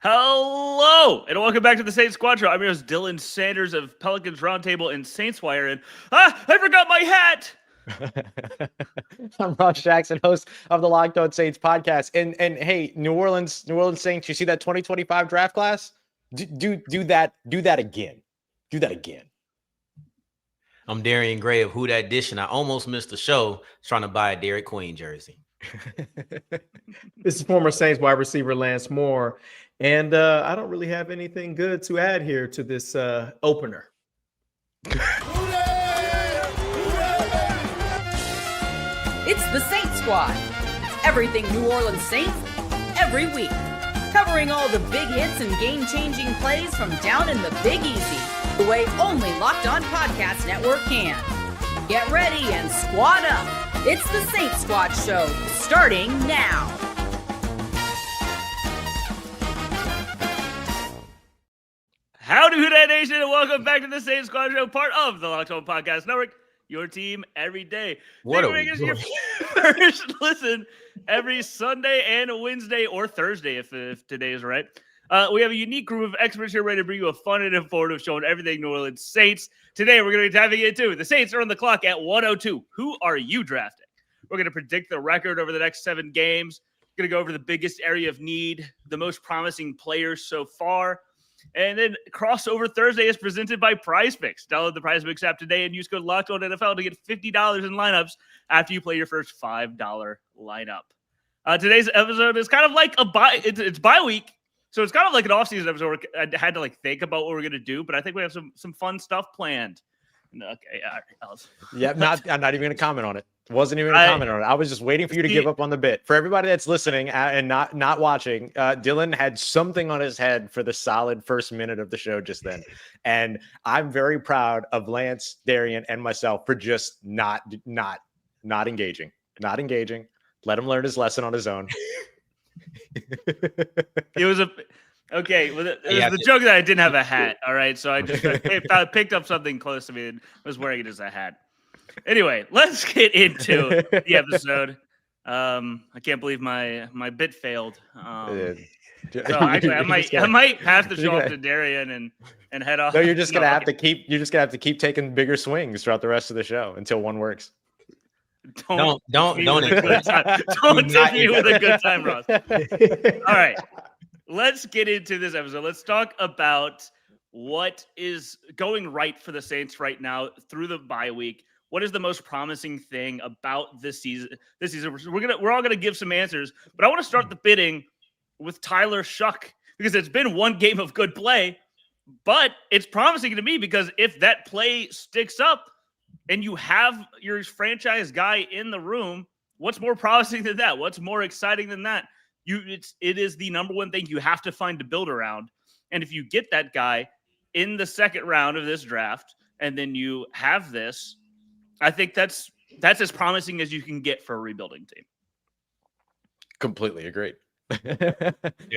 Hello, and welcome back to the Saints Squad Show. I'm your host, Dylan Sanders of Pelicans Roundtable and Saints Wire, and I forgot my hat! I'm Ross Jackson, host of the Locked On Saints podcast. And hey, New Orleans Saints, you see that 2025 draft class? Do that again. Do that again. I'm Darian Gray of Who Dat Dish, and I almost missed the show trying to buy a Derek Queen jersey. This is former Saints wide receiver Lance Moore, and I don't really have anything good to add here to this opener. It's the Saints Squad. Everything New Orleans Saints, every week. Covering all the big hits and game-changing plays from down in the Big Easy, the way only Locked On Podcast Network can. Get ready and squad up. It's the Saints Squad Show, starting now. Howdy, Who Dat Nation, and welcome back to the Saints Squad Show, part of the Locked On Podcast Network. Your team every day. What Thank you for making us your first listen every Sunday and Wednesday or Thursday, if today is right. We have a unique group of experts here ready to bring you a fun and informative show on everything New Orleans Saints. Today, we're going to be diving into the Saints are on the clock at 102. Who are you drafting? We're going to predict the record over the next 7 games. We're going to go over the biggest area of need, the most promising players so far. And then Crossover Thursday is presented by PrizePicks. Download the PrizePicks app today and use code LOCKEDONNFL to get $50 in lineups after you play your first $5 lineup. Today's episode is kind of like it's bye week, so it's kind of like an off-season episode where I had to think about what we're going to do, but I think we have some fun stuff planned. Okay, all right, Alice. Yeah, I'm not even going to comment on it. Wasn't even going to comment on it. I was just waiting for you to give up on the bit. For everybody that's listening and not watching, Dylan had something on his head for the solid first minute of the show just then. And I'm very proud of Lance, Darian, and myself for just not engaging. Not engaging. Let him learn his lesson on his own. It was the joke that I didn't have a hat. All right, so I just picked up something close to me and was wearing it as a hat. Anyway, let's get into the episode. I can't believe my bit failed. So actually, I might pass the show off to Darian and head off. No, you're just gonna have to keep taking bigger swings throughout the rest of the show until one works. Don't tempt me with a good time, Ross. All right, let's get into this episode. Let's talk about what is going right for the Saints right now through the bye week. What is the most promising thing about this season? We're all gonna give some answers, but I want to start the bidding with Tyler Shough because it's been one game of good play, but it's promising to me because if that play sticks up and you have your franchise guy in the room, what's more promising than that? What's more exciting than that? It is the number one thing you have to find to build around, and if you get that guy in the second round of this draft, and then you have this. I think that's as promising as you can get for a rebuilding team. Completely agreed. Yeah,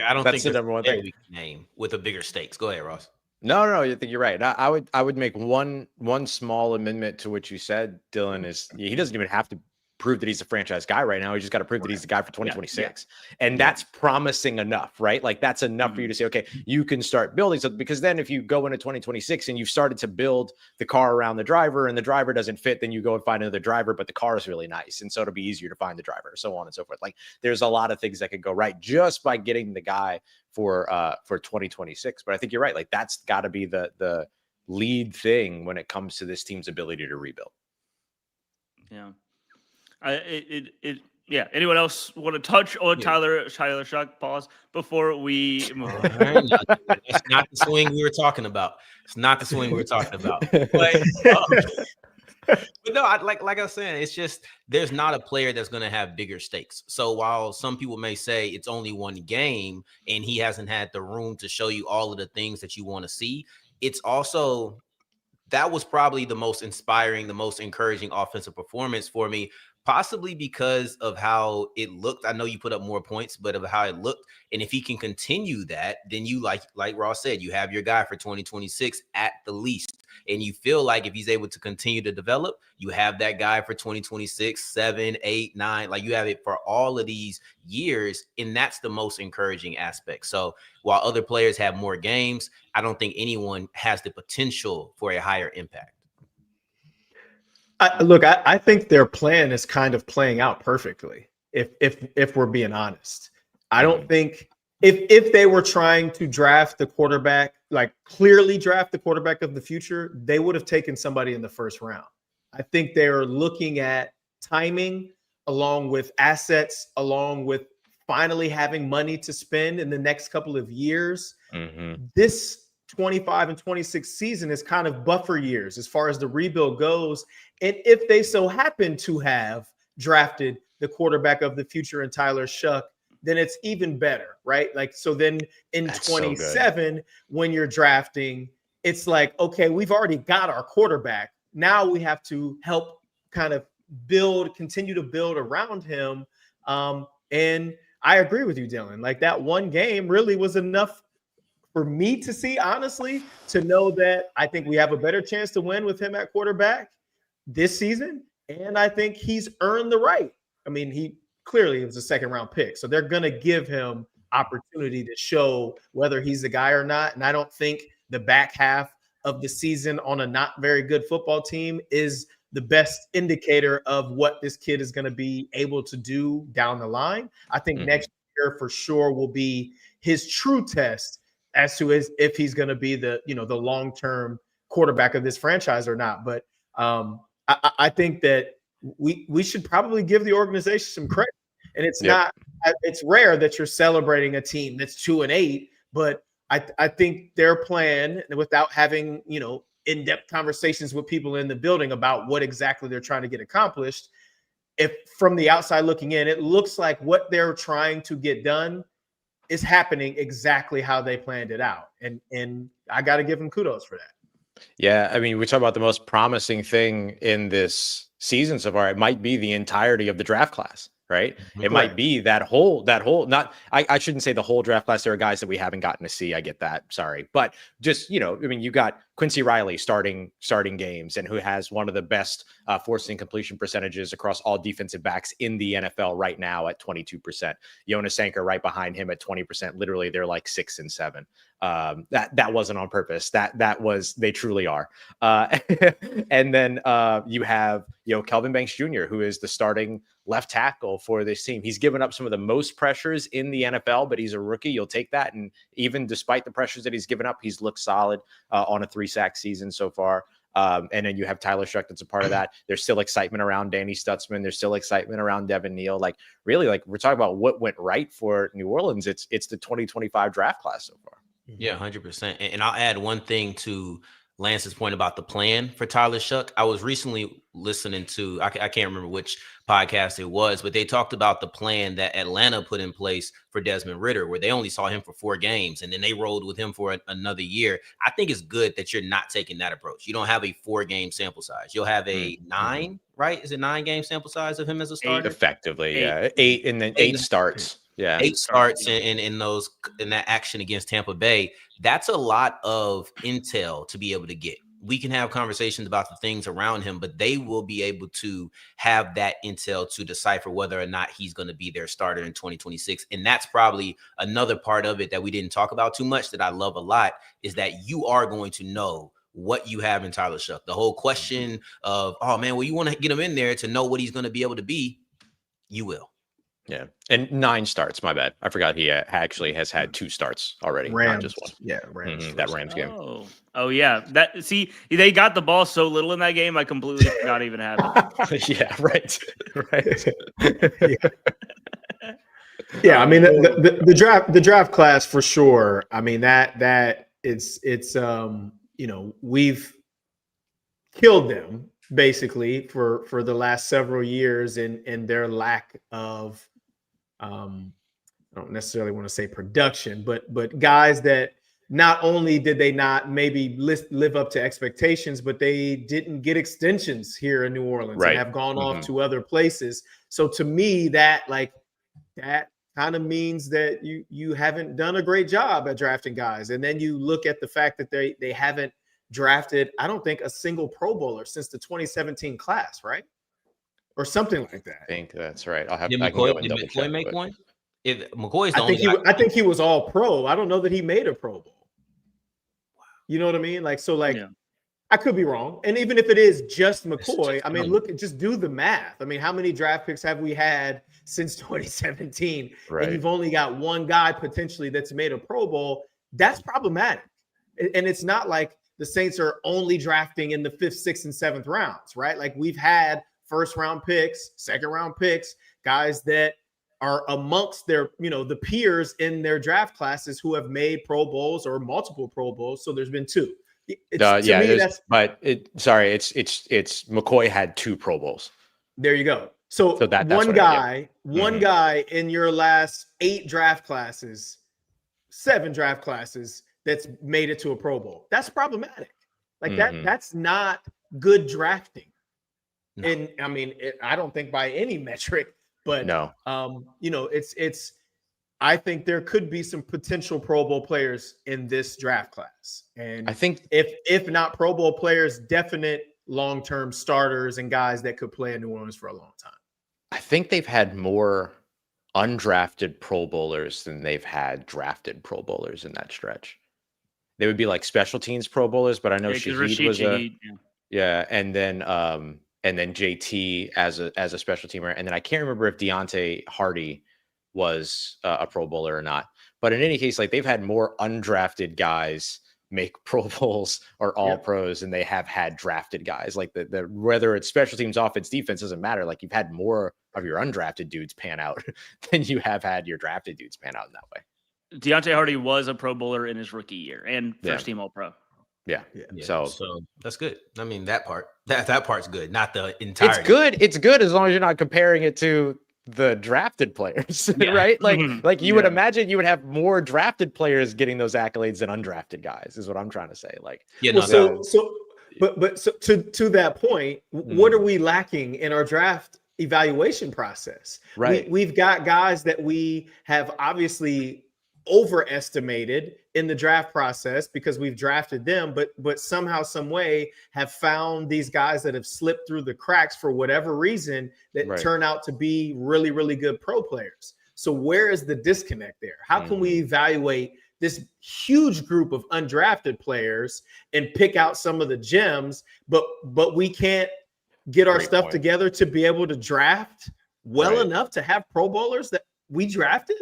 I don't think that's the number one thing. Name with a bigger stakes. Go ahead, Ross. No, I think you're right. I would make one small amendment to what you said, Dylan. Is he doesn't even have to prove that he's a franchise guy right now. He just got to prove that he's the guy for 2026. Yeah. And that's promising enough, right? Like that's enough for you to say, okay, you can start building something. Because then if you go into 2026 and you've started to build the car around the driver and the driver doesn't fit, then you go and find another driver, but the car is really nice. And so it'll be easier to find the driver, so on and so forth. Like there's a lot of things that could go right just by getting the guy for 2026. But I think you're right. Like that's got to be the lead thing when it comes to this team's ability to rebuild. Yeah. Anyone else want to touch on Tyler Shough? Pause before we move on. It's not the swing we were talking about. But no, like I was saying, it's just there's not a player that's going to have bigger stakes. So while some people may say it's only one game and he hasn't had the room to show you all of the things that you want to see, it's also that was probably the most inspiring, the most encouraging offensive performance for me. possibly because of how it looked. I know you put up more points, but of how it looked. And if he can continue that, then you like Ross said, you have your guy for 2026 at the least. And you feel like if he's able to continue to develop, you have that guy for 2026, 7, 8, 9. Like you have it for all of these years. And that's the most encouraging aspect. So while other players have more games, I don't think anyone has the potential for a higher impact. I think their plan is kind of playing out perfectly. If we're being honest, I don't think if they were trying to draft the quarterback, like clearly draft the quarterback of the future, they would have taken somebody in the first round. I think they're looking at timing along with assets, along with finally having money to spend in the next couple of years. This 25 and 26 season is kind of buffer years as far as the rebuild goes. And if they so happen to have drafted the quarterback of the future in Tyler Shough, then it's even better, right? Like, so then in 27, when you're drafting, it's like, okay, we've already got our quarterback. Now we have to help kind of continue to build around him. And I agree with you, Dylan. Like that one game really was enough for me to see, honestly, to know that I think we have a better chance to win with him at quarterback this season. And I think he's earned the right. I mean, he clearly was a second-round pick. So they're going to give him opportunity to show whether he's the guy or not. And I don't think the back half of the season on a not very good football team is the best indicator of what this kid is going to be able to do down the line. I think next year for sure will be his true test as to if he's going to be the long-term quarterback of this franchise or not. But I think that we should probably give the organization some credit. And it's rare that you're celebrating a team that's 2-8, but I think their plan, without having, in-depth conversations with people in the building about what exactly they're trying to get accomplished, if from the outside looking in, it looks like what they're trying to get done is happening exactly how they planned it out. And I got to give them kudos for that. Yeah. I mean, we talk about the most promising thing in this season so far. It might be the entirety of the draft class, right? It might be that whole, I shouldn't say the whole draft class. There are guys that we haven't gotten to see. I get that. Sorry. But just, you got Quincy Riley starting games and who has one of the best forcing completion percentages across all defensive backs in the NFL right now at 22%. Jonas Sanker right behind him at 20%. Literally, they're like 6 and 7. That wasn't on purpose. That was, they truly are. And then you have, Kelvin Banks Jr., who is the starting left tackle for this team. He's given up some of the most pressures in the NFL, but he's a rookie. You'll take that. And even despite the pressures that he's given up, he's looked solid on a 3-sack season so far. And then you have Tyler Shough that's a part of that. There's still excitement around Danny Stutzman. There's still excitement around Devin Neal. Like really, like we're talking about what went right for New Orleans. It's the 2025 draft class so far. Yeah, 100%. And I'll add one thing to Lance's point about the plan for Tyler Shough. I was recently listening to, I can't remember which podcast it was, but they talked about the plan that Atlanta put in place for Desmond Ridder, where they only saw him for 4 games and then they rolled with him for another year. I think it's good that you're not taking that approach. You don't have a 4-game sample size. You'll have a 9, right? Is it 9-game sample size of him as a starter? 8 effectively, 8. Yeah. 8 and then 8 starts. Yeah. 8 starts in that action against Tampa Bay. That's a lot of intel to be able to get. We can have conversations about the things around him, but they will be able to have that intel to decipher whether or not he's going to be their starter in 2026. And that's probably another part of it that we didn't talk about too much that I love a lot, is that you are going to know what you have in Tyler Shough. The whole question of, oh man, well, you want to get him in there to know what he's going to be able to be. You will. Yeah. And 9 starts. My bad. I forgot he actually has had 2 starts already. Rams, not just 1. Yeah. Rams. That Rams game. Oh yeah. They got the ball so little in that game. I completely forgot even happened. Yeah. Right. Right. Yeah. I mean, the draft class for sure. I mean, that it's we've killed them basically for the last several years in their lack of I don't necessarily want to say production, but guys that not only did they not maybe live up to expectations, but they didn't get extensions here in New Orleans and have gone off to other places. So to me, that kind of means that you haven't done a great job at drafting guys. And then you look at the fact that they haven't drafted, I don't think, a single Pro Bowler since the 2017 class, right? Or something like that. I think that's right. Did McCoy make one? If McCoy's I think he was all pro. I don't know that he made a Pro Bowl. You know what I mean? Like, so like, I could be wrong. And even if it is just McCoy, I mean, just do the math. I mean, how many draft picks have we had since 2017? Right. And you've only got one guy potentially that's made a Pro Bowl. That's problematic. And it's not like the Saints are only drafting in the 5th, 6th, and 7th rounds, right? Like, we've had first-round picks, second-round picks, guys that are amongst their, the peers in their draft classes who have made Pro Bowls or multiple Pro Bowls. So there's been 2. It's McCoy had 2 Pro Bowls. There you go. So that's one guy in your last 8 draft classes, 7 draft classes that's made it to a Pro Bowl. That's problematic. Like that's not good drafting. No. And I mean, I don't think by any metric, but it's I think there could be some potential Pro Bowl players in this draft class. And I think if not Pro Bowl players, definite long-term starters and guys that could play in New Orleans for a long time. I think they've had more undrafted Pro Bowlers than they've had drafted Pro Bowlers in that stretch. They would be like special teams Pro Bowlers, but I know Shaheed was and then JT as a special teamer. And then I can't remember if Deontay Hardy was a Pro Bowler or not. But in any case, like, they've had more undrafted guys make Pro Bowls or all pros than they have had drafted guys. Like the whether it's special teams, offense, defense, doesn't matter. Like, you've had more of your undrafted dudes pan out than you have had your drafted dudes pan out in that way. Deontay Hardy was a Pro Bowler in his rookie year and first team All Pro. Yeah. So that's good. I mean, that part's good, not the entire. It's good as long as you're not comparing it to the drafted players, right? Like you would imagine you would have more drafted players getting those accolades than undrafted guys, is what I'm trying to say. Like, but to that point, what are we lacking in our draft evaluation process? Right. We've got guys that we have obviously overestimated in the draft process because we've drafted them, but somehow, some way have found these guys that have slipped through the cracks for whatever reason that turn out to be really, really good pro players. So where is the disconnect there? How can we evaluate this huge group of undrafted players and pick out some of the gems, but we can't get our stuff together to be able to draft well enough to have Pro Bowlers that we drafted?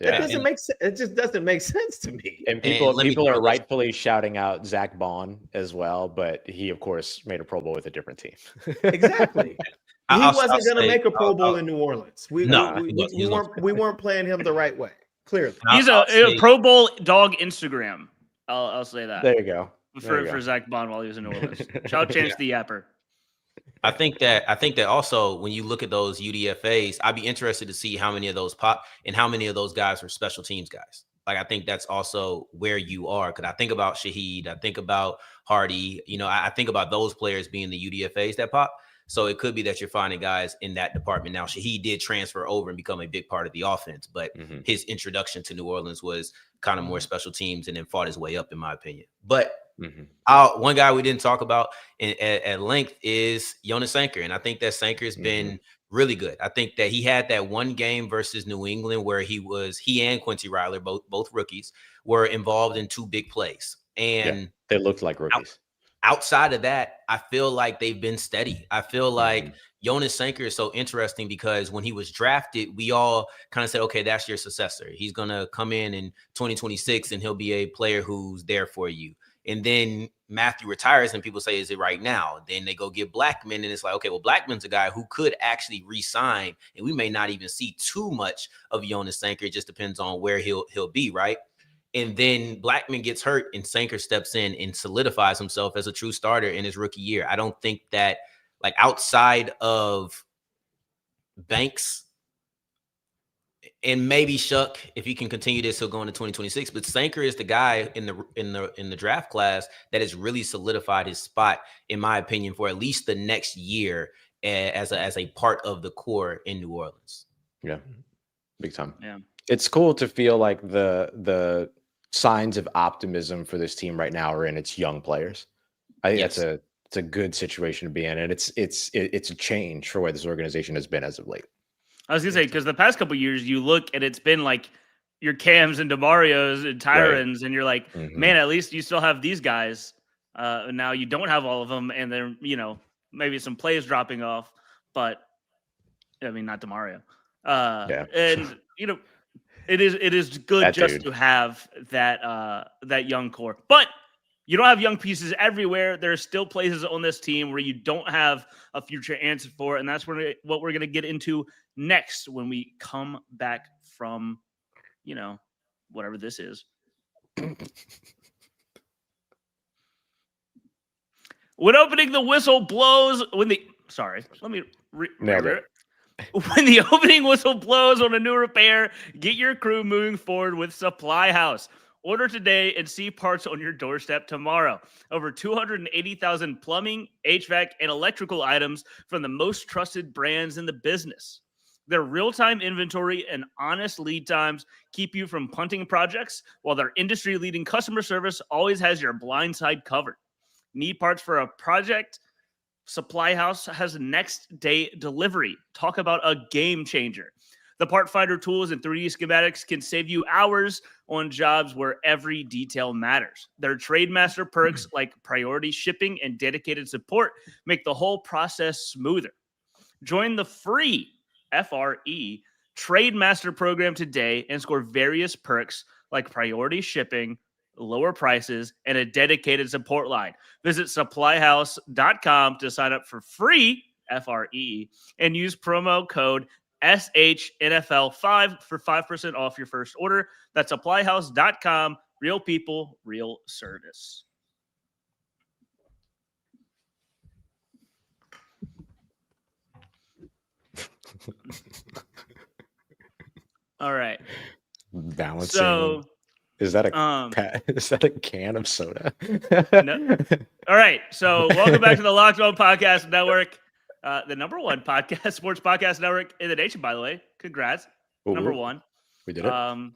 It doesn't make sense. It just doesn't make sense to me. And people are rightfully shouting out Zach Bond as well, but he, of course, made a Pro Bowl with a different team. Exactly. He wasn't going to make a Pro Bowl in New Orleans. We weren't playing him the right way. Clearly, he's a Pro Bowl dog Instagram. I'll say that. There you go. For Zach Bond while he was in New Orleans. Shout Chance the Yapper. I think that also when you look at those UDFAs, I'd be interested to see how many of those pop and how many of those guys were special teams guys. Like, I think that's also where you are. Because I think about Shaheed, I think about Hardy, I think about those players being the UDFAs that pop. So it could be that you're finding guys in that department. Now, Shaheed did transfer over and become a big part of the offense, but his introduction to New Orleans was kind of more special teams and then fought his way up, in my opinion. But one guy we didn't talk about at length is Jonas Sanker, and I think that Sanker has been really good. I think that he had that one game versus New England where he and Quincy Ryler, both rookies, were involved in 2 big plays, and they looked like rookies. Outside of that, I feel like they've been steady. I feel like Jonas Sanker is so interesting because when he was drafted, we all kind of said, okay, that's your successor. He's going to come in 2026 and he'll be a player who's there for you. And then Matthew retires and people say, is it right now? Then they go get Blackman and it's like, okay, well, Blackman's a guy who could actually re-sign and we may not even see too much of Jonas Sanker. It just depends on where he'll be, right? And then Blackman gets hurt and Sanker steps in and solidifies himself as a true starter in his rookie year. I don't think that, like, outside of Banks and maybe Shough, if he can continue this, he'll go into 2026. But Sanker is the guy in the draft class that has really solidified his spot, in my opinion, for at least the next year as a part of the core in New Orleans. Yeah, big time. Yeah, it's cool to feel like the signs of optimism for this team right now are in its young players. I think it's a good situation to be in, and it's a change for where this organization has been as of late. I was gonna say, because the past couple of years, you look and it's been like your Cams and DeMarios and Tyrons, and you're like, man, at least you still have these guys. Now you don't have all of them, and then maybe some plays dropping off, but I mean, not DeMario. And it is good that just to have that young core, but you don't have young pieces everywhere. There are still places on this team where you don't have a future answer for, and that's what we're going to get into next when we come back from, whatever this is. When opening the whistle blows, when the opening whistle blows on a new repair, get your crew moving forward with Supply House. Order today and see parts on your doorstep tomorrow. Over 280,000 plumbing, HVAC, and electrical items from the most trusted brands in the business. Their real-time inventory and honest lead times keep you from punting projects, while their industry-leading customer service always has your blind side covered. Need parts for a project? Supply House has next-day delivery. Talk about a game changer. The Part Finder tools and 3D schematics can save you hours on jobs where every detail matters. Their Trademaster perks like priority shipping and dedicated support make the whole process smoother. Join the free FRE Trademaster program today and score various perks like priority shipping, lower prices, and a dedicated support line. Visit supplyhouse.com to sign up for free FRE and use promo code SHNFL5 for 5% off your first order. That's supplyhouse.com. Real people, real service. All right. Balancing. So, is that a can of soda? No. All right. So, welcome back to the Locked On Podcast Network. The number one sports podcast network in the nation, by the way. Congrats. Number one. We did it.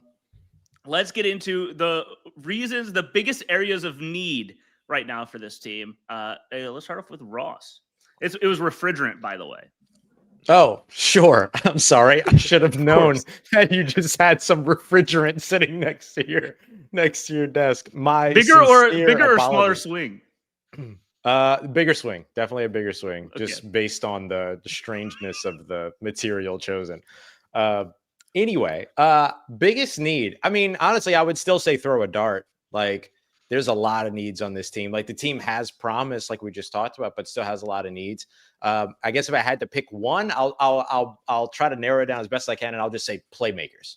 Let's get into the reasons, the biggest areas of need right now for this team. Let's start off with Ross. It was refrigerant, by the way. Oh, sure. I'm sorry. I should have known that you just had some refrigerant sitting next to your desk. My bigger or smaller swing? Bigger swing, definitely a bigger swing, just based on the strangeness of the material chosen. Anyway, biggest need. I mean, honestly, I would still say throw a dart. Like, there's a lot of needs on this team. Like, the team has promise, like we just talked about, but still has a lot of needs. I guess if I had to pick one, I'll try to narrow it down as best I can, and I'll just say playmakers,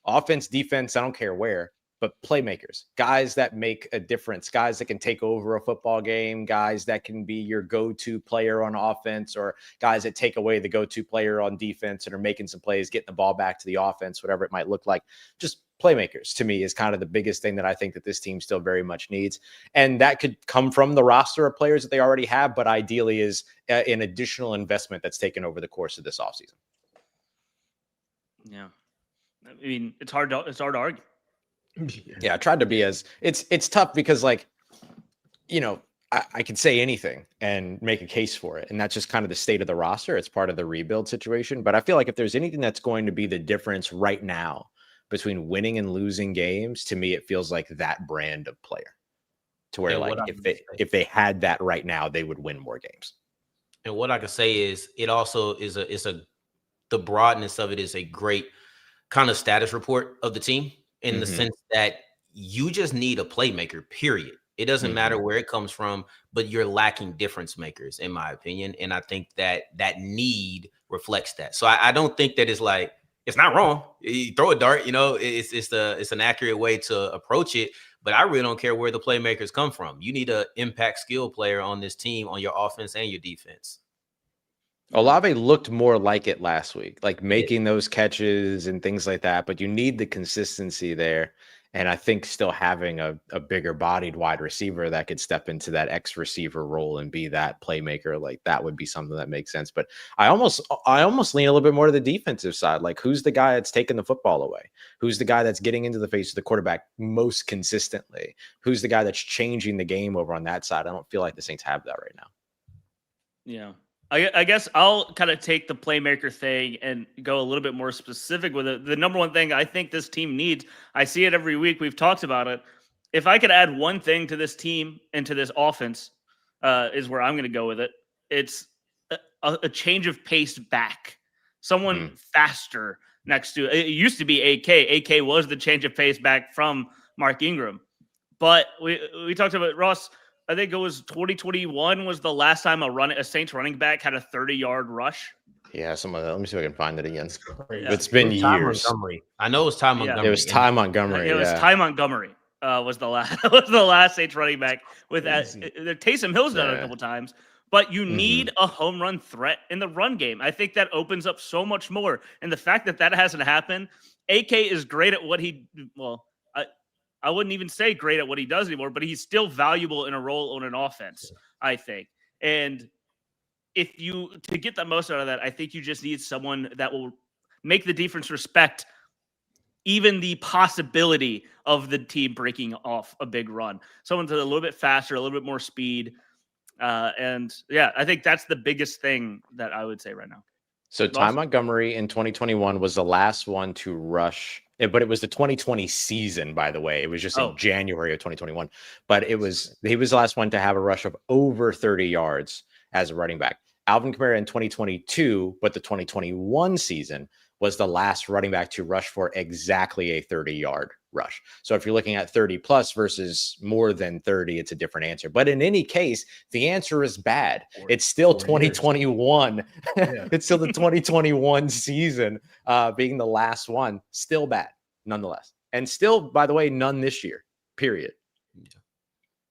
offense, defense. I don't care where. But playmakers, guys that make a difference, guys that can take over a football game, guys that can be your go-to player on offense, or guys that take away the go-to player on defense and are making some plays, getting the ball back to the offense, whatever it might look like. Just playmakers, to me, is kind of the biggest thing that I think that this team still very much needs. And that could come from the roster of players that they already have, but ideally is an additional investment that's taken over the course of this offseason. Yeah. I mean, it's hard to argue. Yeah, I tried to be it's tough because, like, I could say anything and make a case for it. And that's just kind of the state of the roster. It's part of the rebuild situation. But I feel like if there's anything that's going to be the difference right now between winning and losing games, to me, it feels like that brand of player, to where, like, if they had that right now, they would win more games. And what I could say is it also is the broadness of it is a great kind of status report of the team. In the sense that you just need a playmaker, period. It doesn't matter where it comes from, but you're lacking difference makers, in my opinion. And I think that need reflects that. So I don't think that it's not wrong. You throw a dart, it's an accurate way to approach it. But I really don't care where the playmakers come from. You need an impact skill player on this team, on your offense and your defense. Olave looked more like it last week, like making those catches and things like that. But you need the consistency there. And I think still having a bigger bodied wide receiver that could step into that X receiver role and be that playmaker, like that would be something that makes sense. But I almost lean a little bit more to the defensive side. Like, who's the guy that's taking the football away? Who's the guy that's getting into the face of the quarterback most consistently? Who's the guy that's changing the game over on that side? I don't feel like the Saints have that right now. Yeah. I guess I'll kind of take the playmaker thing and go a little bit more specific with it. The number one thing I think this team needs, I see it every week. We've talked about it. If I could add one thing to this team and to this offense, is where I'm going to go with it. It's a change of pace back. Someone faster next to it. It used to be AK. AK was the change of pace back from Mark Ingram. But we talked about Ross. I think it was 2021 was the last time a Saints running back had a 30-yard rush. Yeah, let me see if I can find it again. It's been years. Montgomery. I know it was Ty Montgomery. It was Ty Montgomery. It was Ty Montgomery. Was the last Saints running back with that. Taysom Hill's done it a couple times, but you need a home run threat in the run game. I think that opens up so much more, and the fact that hasn't happened. AK is great at what I wouldn't even say great at what he does anymore, but he's still valuable in a role on an offense, I think. And to get the most out of that, I think you just need someone that will make the defense respect even the possibility of the team breaking off a big run. Someone's a little bit faster, a little bit more speed. And yeah, I think that's the biggest thing that I would say right now. So Ty Montgomery in 2021 was the last one to rush, but it was the 2020 season, by the way. It was just in January of 2021. But he was the last one to have a rush of over 30 yards as a running back. Alvin Kamara in 2022, but the 2021 season was the last running back to rush for exactly a 30-yard rush. So if you're looking at 30 plus versus more than 30, it's a different answer. But in any case, the answer is bad. It's still 2021. It's still the 2021 season being the last one. Still bad, nonetheless. And still, by the way, none this year, period.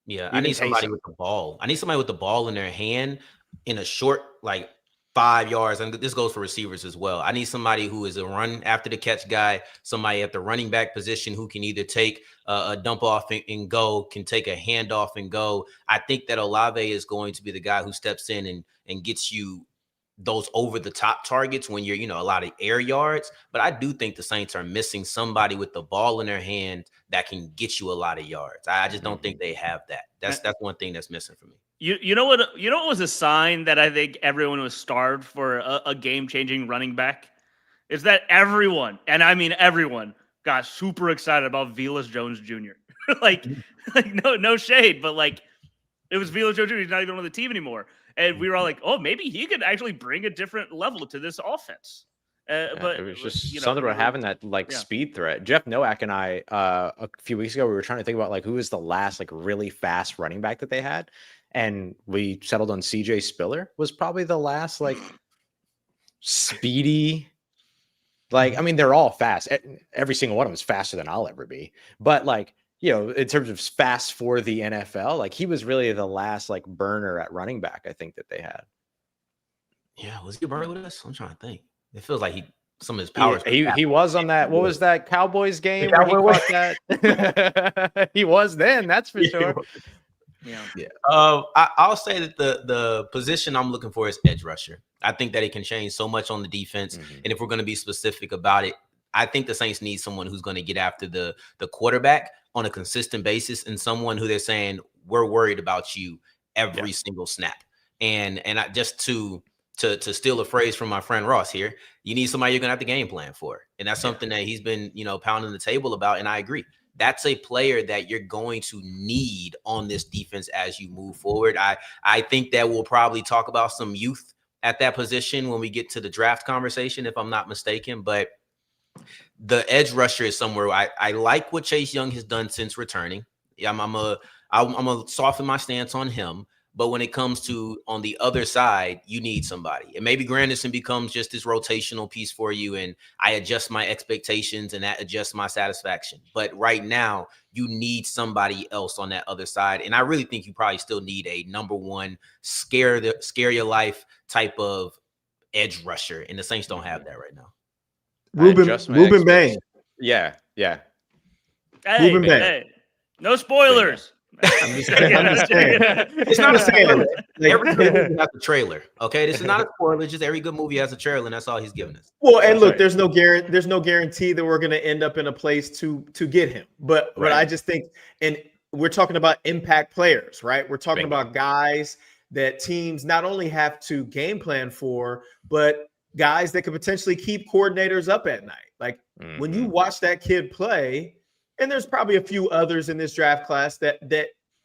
Yeah, I need somebody with the ball. I need somebody with the ball in their hand in a short, 5 yards, and this goes for receivers as well. I need somebody who is a run after the catch guy, somebody at the running back position who can either take a dump off and go, can take a handoff and go. I think that Olave is going to be the guy who steps in and gets you those over the top targets when you're, a lot of air yards. But I do think the Saints are missing somebody with the ball in their hand that can get you a lot of yards. I just don't think they have that. That's one thing that's missing for me. You know what was a sign that I think everyone was starved for a game-changing running back? Is that everyone, and I mean everyone, got super excited about Velus Jones Jr. No shade, but it was Velus Jones Jr. He's not even on the team anymore. And we were all like, oh, maybe he could actually bring a different level to this offense. But it was just something about having that speed threat. Jeff Nowak and I a few weeks ago, we were trying to think about who was the last really fast running back that they had. And we settled on CJ Spiller was probably the last speedy. I mean, they're all fast. Every single one of them is faster than I'll ever be. But in terms of fast for the NFL, he was really the last burner at running back, I think, that they had. Yeah, was he a burner with us? I'm trying to think. It feels like some of his powers. He was on that. What was that Cowboys game? Where he caught that? He was then. That's for sure. Yeah. I'll say that the position I'm looking for is edge rusher. I think that it can change so much on the defense. And if we're going to be specific about it, I think the Saints need someone who's going to get after the quarterback on a consistent basis, and someone who they're saying, we're worried about you every single snap. And just to steal a phrase from my friend Ross here, you need somebody you're going to have the game plan for. And that's something that he's been, pounding the table about. And I agree. That's a player that you're going to need on this defense as you move forward. I think that we'll probably talk about some youth at that position when we get to the draft conversation, if I'm not mistaken. But the edge rusher is somewhere I like what Chase Young has done since returning. I'm gonna soften my stance on him. But when it comes to on the other side, you need somebody. And maybe Granderson becomes just this rotational piece for you, and I adjust my expectations and that adjusts my satisfaction. But right now, you need somebody else on that other side. And I really think you probably still need a number one scare your life type of edge rusher, and the Saints don't have that right now. Ruben Bain. Yeah. Hey, Ruben Bain. hey, no spoilers. I'm just saying. It's not a spoiler. Like, Every good movie has a trailer. Okay, this is not a spoiler. Just every good movie has a trailer, and that's all he's giving us. well, and look, there's no guarantee that we're going to end up in a place to get him. But I just think, and we're talking about impact players, right? We're talking about guys that teams not only have to game plan for, but guys that could potentially keep coordinators up at night. Like when you watch that kid play, and there's probably a few others in this draft class that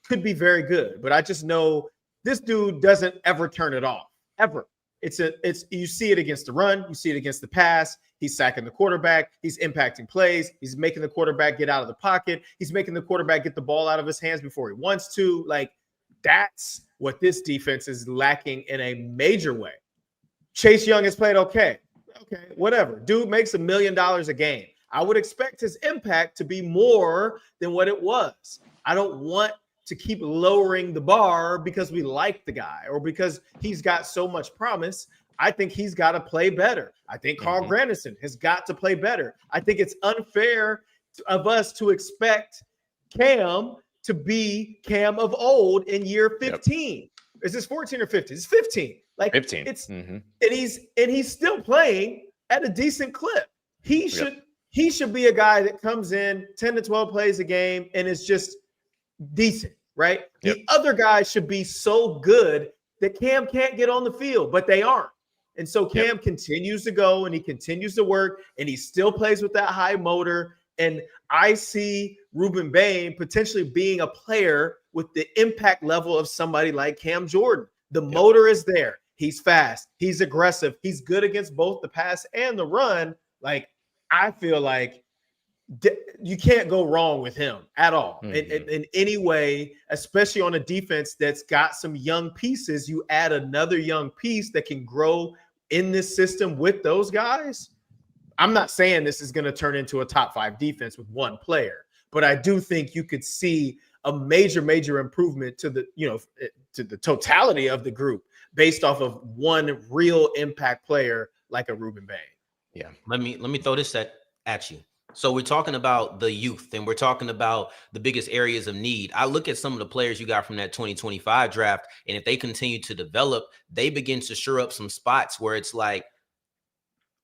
could be very good, but I just know this dude doesn't ever turn it off, ever. It's you see it against the run, you see it against the pass. He's sacking the quarterback, he's impacting plays, he's making the quarterback get out of the pocket, he's making the quarterback get the ball out of his hands before he wants to. Like, that's what this defense is lacking in a major way. Chase Young has played okay, whatever. Dude makes $1 million a game. I would expect his impact to be more than what it was. I don't want to keep lowering the bar because we like the guy or because he's got so much promise. I think he's got to play better. I think Carl Granderson has got to play better. I think it's unfair of us to expect Cam to be Cam of old in year 15. Yep. Is this 14 or 15? It's 15. Like 15. It's and he's still playing at a decent clip. He should be a guy that comes in 10 to 12 plays a game and is just decent, right? Yep. The other guys should be so good that Cam can't get on the field, but they aren't. And so Cam continues to go and he continues to work and he still plays with that high motor. And I see Ruben Bain potentially being a player with the impact level of somebody like Cam Jordan. The motor is there. He's fast. He's aggressive. He's good against both the pass and the run. Like, I feel like you can't go wrong with him at all in any way, especially on a defense that's got some young pieces. You add another young piece that can grow in this system with those guys. I'm not saying this is going to turn into a top 5 defense with one player, but I do think you could see a major improvement to the totality of the group based off of one real impact player like a Ruben Bain. Yeah. Let me throw this at you. So we're talking about the youth and we're talking about the biggest areas of need. I look at some of the players you got from that 2025 draft, and if they continue to develop, they begin to shore up some spots where it's like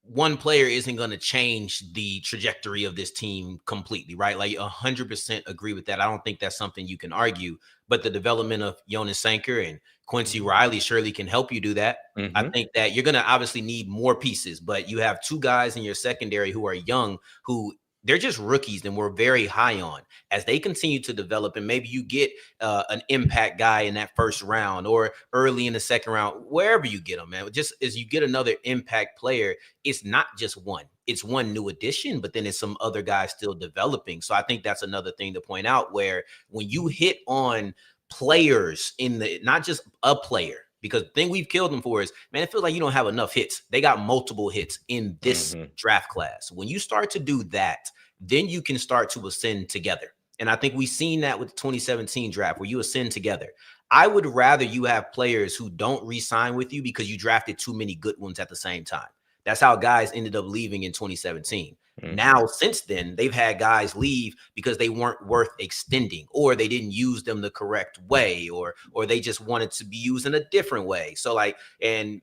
one player isn't going to change the trajectory of this team completely, right? Like 100% agree with that. I don't think that's something you can argue, but the development of Jonas Sanker and Quincy Riley surely can help you do that. I think that you're going to obviously need more pieces, but you have 2 guys in your secondary who are young, who they're just rookies and we're very high on. As they continue to develop, and maybe you get an impact guy in that first round or early in the second round, wherever you get them, man, just as you get another impact player, it's not just one. It's one new addition, but then it's some other guys still developing. So I think that's another thing to point out, where when you hit on players in the, not just a player, because the thing we've killed them for is, man, it feels like you don't have enough hits. They got multiple hits in this draft class. When you start to do that, then you can start to ascend together. And I think we've seen that with the 2017 draft where you ascend together. I would rather you have players who don't re-sign with you because you drafted too many good ones at the same time. That's how guys ended up leaving in 2017. Now, since then, they've had guys leave because they weren't worth extending, or they didn't use them the correct way, or they just wanted to be used in a different way. So like, and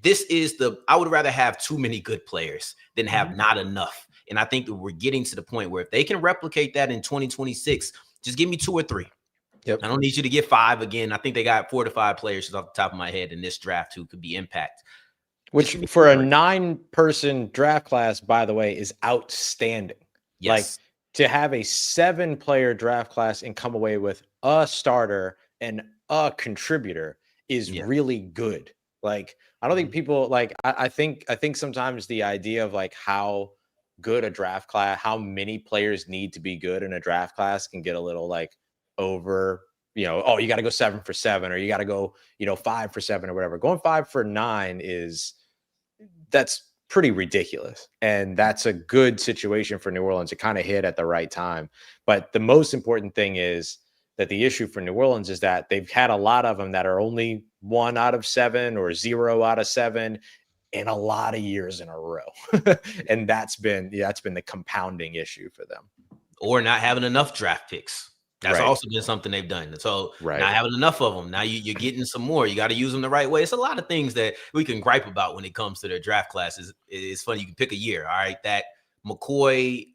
this is I would rather have too many good players than have not enough. And I think that we're getting to the point where if they can replicate that in 2026, just give me 2 or 3. I don't need you to get 5 again. I think they got 4 to 5 players just off the top of my head in this draft who could be impact. Which for a 9-person draft class, by the way, is outstanding. Yes. Like, to have a 7-player draft class and come away with a starter and a contributor is really good. Like, I don't think people like, I think sometimes the idea of like how good a draft class, how many players need to be good in a draft class can get a little like over, oh, you got to go 7 for 7, or you got to go, 5 for 7 or whatever. Going 5 for 9 that's pretty ridiculous. And that's a good situation for New Orleans to kind of hit at the right time. But the most important thing is that the issue for New Orleans is that they've had a lot of them that are only 1 out of 7 or 0 out of 7 in a lot of years in a row. And that's been the compounding issue for them. Or not having enough draft picks. That's also been something they've done. So not having enough of them. Now you're getting some more. You got to use them the right way. It's a lot of things that we can gripe about when it comes to their draft classes. It's funny. You can pick a year. All right. That McCoy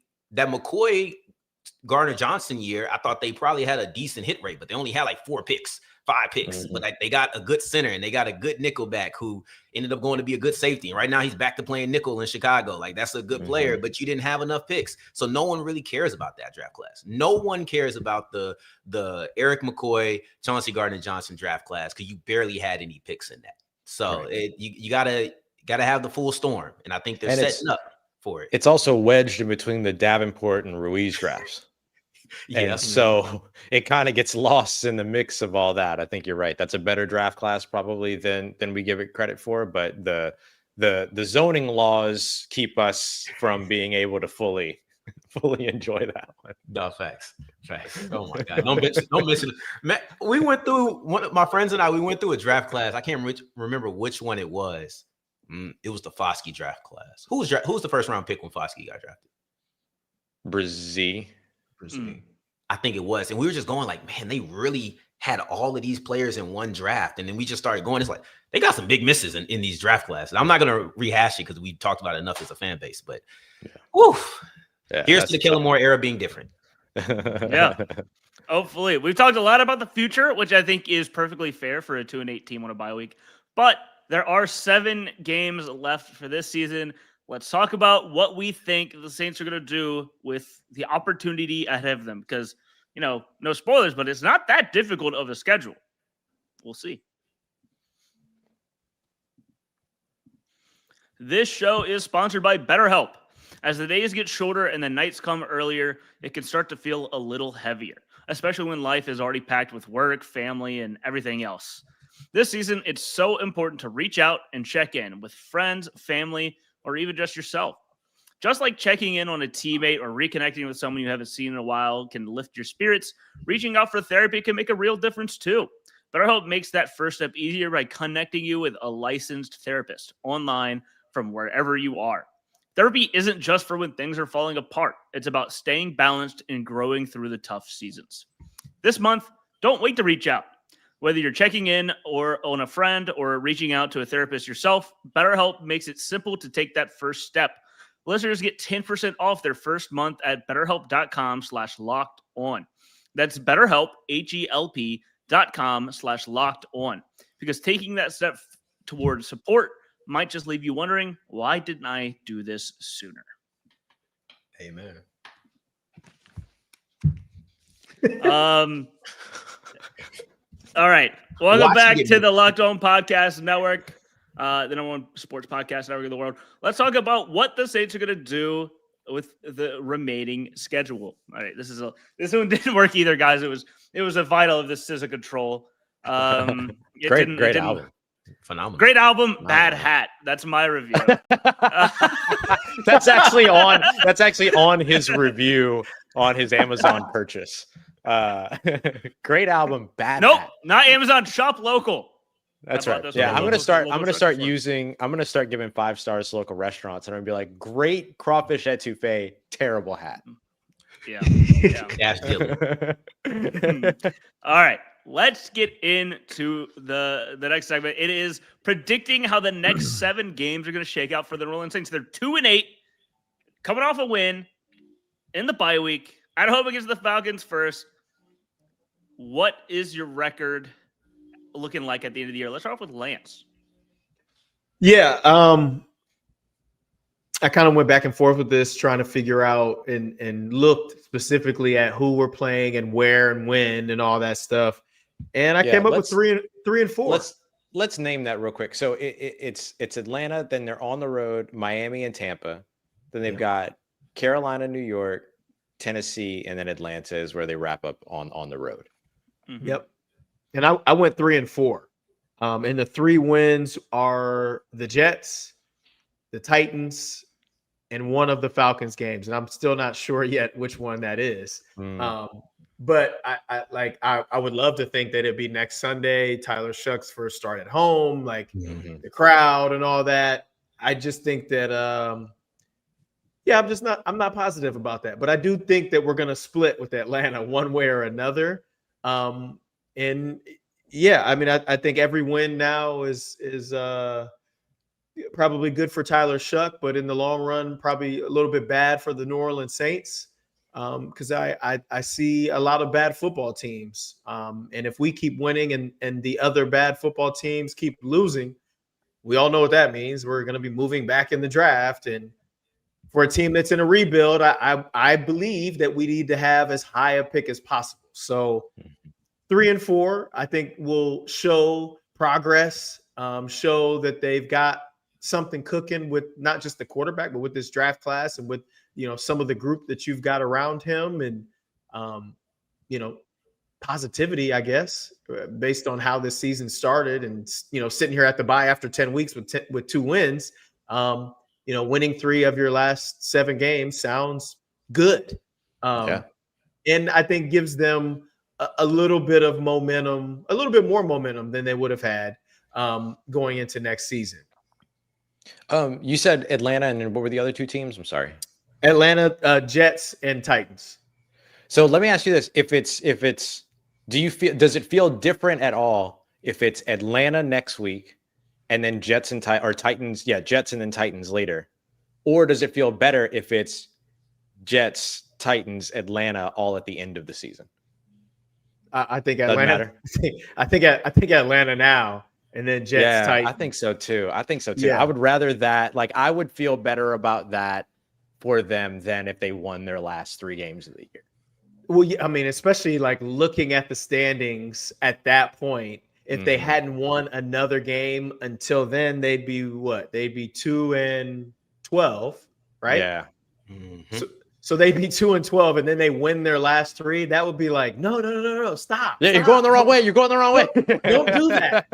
Gardner Johnson year, I thought they probably had a decent hit rate, but they only had like 4 picks, 5 picks. But like, they got a good center and they got a good nickel back who ended up going to be a good safety. And right now he's back to playing nickel in Chicago. Like, that's a good player, but you didn't have enough picks. So no one really cares about that draft class. No one cares about the Eric McCoy, Chauncey Gardner-Johnson draft class because you barely had any picks in that. So you gotta have the full storm. And I think they're setting up for it. It's also wedged in between the Davenport and Ruiz drafts. And so it kind of gets lost in the mix of all that. I think you're right. That's a better draft class probably than we give it credit for. But the zoning laws keep us from being able to fully enjoy that one. No, facts. Oh my God. Don't miss it. Man, we went through my friends and I, we went through a draft class. I can't remember which one it was. It was the Foskey draft class. Who was the first round pick when Foskey got drafted? Brzee. I think it was. And we were just going like, man, they really had all of these players in one draft. And then we just started going, it's like, they got some big misses in these draft classes. I'm not going to rehash it because we talked about it enough as a fan base, but here's to the Kellen Moore era being different. Hopefully. We've talked a lot about the future, which I think is perfectly fair for a 2-8 team on a bye week, but there are 7 games left for this season. Let's talk about what we think the Saints are going to do with the opportunity ahead of them. Because, no spoilers, but it's not that difficult of a schedule. We'll see. This show is sponsored by Betterhelp. As the days get shorter and the nights come earlier, it can start to feel a little heavier, especially when life is already packed with work, family, and everything else. This season, it's so important to reach out and check in with friends, family, or even just yourself. Just like checking in on a teammate or reconnecting with someone you haven't seen in a while can lift your spirits, reaching out for therapy can make a real difference too. BetterHelp makes that first step easier by connecting you with a licensed therapist online from wherever you are. Therapy isn't just for when things are falling apart. It's about staying balanced and growing through the tough seasons. This month, don't wait to reach out. Whether you're checking in or on a friend or reaching out to a therapist yourself, BetterHelp makes it simple to take that first step. Listeners get 10% off their first month at betterhelp.com/lockedon. That's BetterHelp, HELP.com/lockedon. Because taking that step toward support might just leave you wondering, why didn't I do this sooner? Amen. All right. Welcome back to the Locked On Podcast Network, the number one sports podcast network in the world. Let's talk about what the Saints are going to do with the remaining schedule. All right. This one didn't work either, guys. It was a vital of this SZA control. Great album. Phenomenal. Great album, bad hat. That's my review. That's actually on his review on his Amazon purchase. Great album, bad hat. Not Amazon, shop local. That's right. Yeah, I'm gonna start giving 5 stars to local restaurants, and I'm gonna be like, great crawfish etouffee, terrible hat. Yeah. Cash dealer. All right. Let's get into the next segment. It is predicting how the next 7 games are going to shake out for the New Orleans Saints. They're 2-8, coming off a win in the bye week at home against the Falcons first. What is your record looking like at the end of the year? Let's start off with Lance. Yeah, I kind of went back and forth with this, trying to figure out and looked specifically at who we're playing and where and when and all that stuff. And I came up with 3 and 4. Let's name that real quick. So it's Atlanta, then they're on the road, Miami and Tampa. Then they've got Carolina, New York, Tennessee, and then Atlanta is where they wrap up on the road. Mm-hmm. Yep. And I went 3 and 4. And the 3 wins are the Jets, the Titans, and one of the Falcons games. And I'm still not sure yet which one that is. But I would love to think that it'd be next Sunday, Tyler Shough's first start at home, like the crowd and all that. I just think that I'm not positive about that. But I do think that we're gonna split with Atlanta one way or another. And yeah, I mean, I think every win now is probably good for Tyler Shough, but in the long run, probably a little bit bad for the New Orleans Saints. Because I see a lot of bad football teams. And if we keep winning and the other bad football teams keep losing, we all know what that means. We're going to be moving back in the draft. And for a team that's in a rebuild, I believe that we need to have as high a pick as possible. So 3 and 4, I think will show progress, show that they've got something cooking with not just the quarterback, but with this draft class and with, some of the group that you've got around him and, positivity, I guess, based on how this season started and, sitting here at the bye after 10 weeks with 2 wins, winning 3 of your last 7 games sounds good. And I think gives them a little bit of momentum, a little bit more momentum than they would have had going into next season. You said Atlanta, and what were the other 2 teams? I'm sorry. Atlanta, Jets, and Titans. So let me ask you this: does it feel different at all if it's Atlanta next week, and then Jets and Titans? Yeah, Jets and then Titans later, or does it feel better if it's Jets, Titans, Atlanta all at the end of the season? I think Atlanta. I think Atlanta now. And then Jets, Titans. I think so too. Yeah. I would rather that. Like, I would feel better about that for them than if they won their last 3 games of the year. Well, yeah, I mean, especially like looking at the standings at that point, if they hadn't won another game until then, they'd be what? They'd be 2-12, right? Yeah. So they'd be 2-12, and then they win their last 3. That would be like, no, stop. Yeah, you're going the wrong way. You're going the wrong way. Don't do that.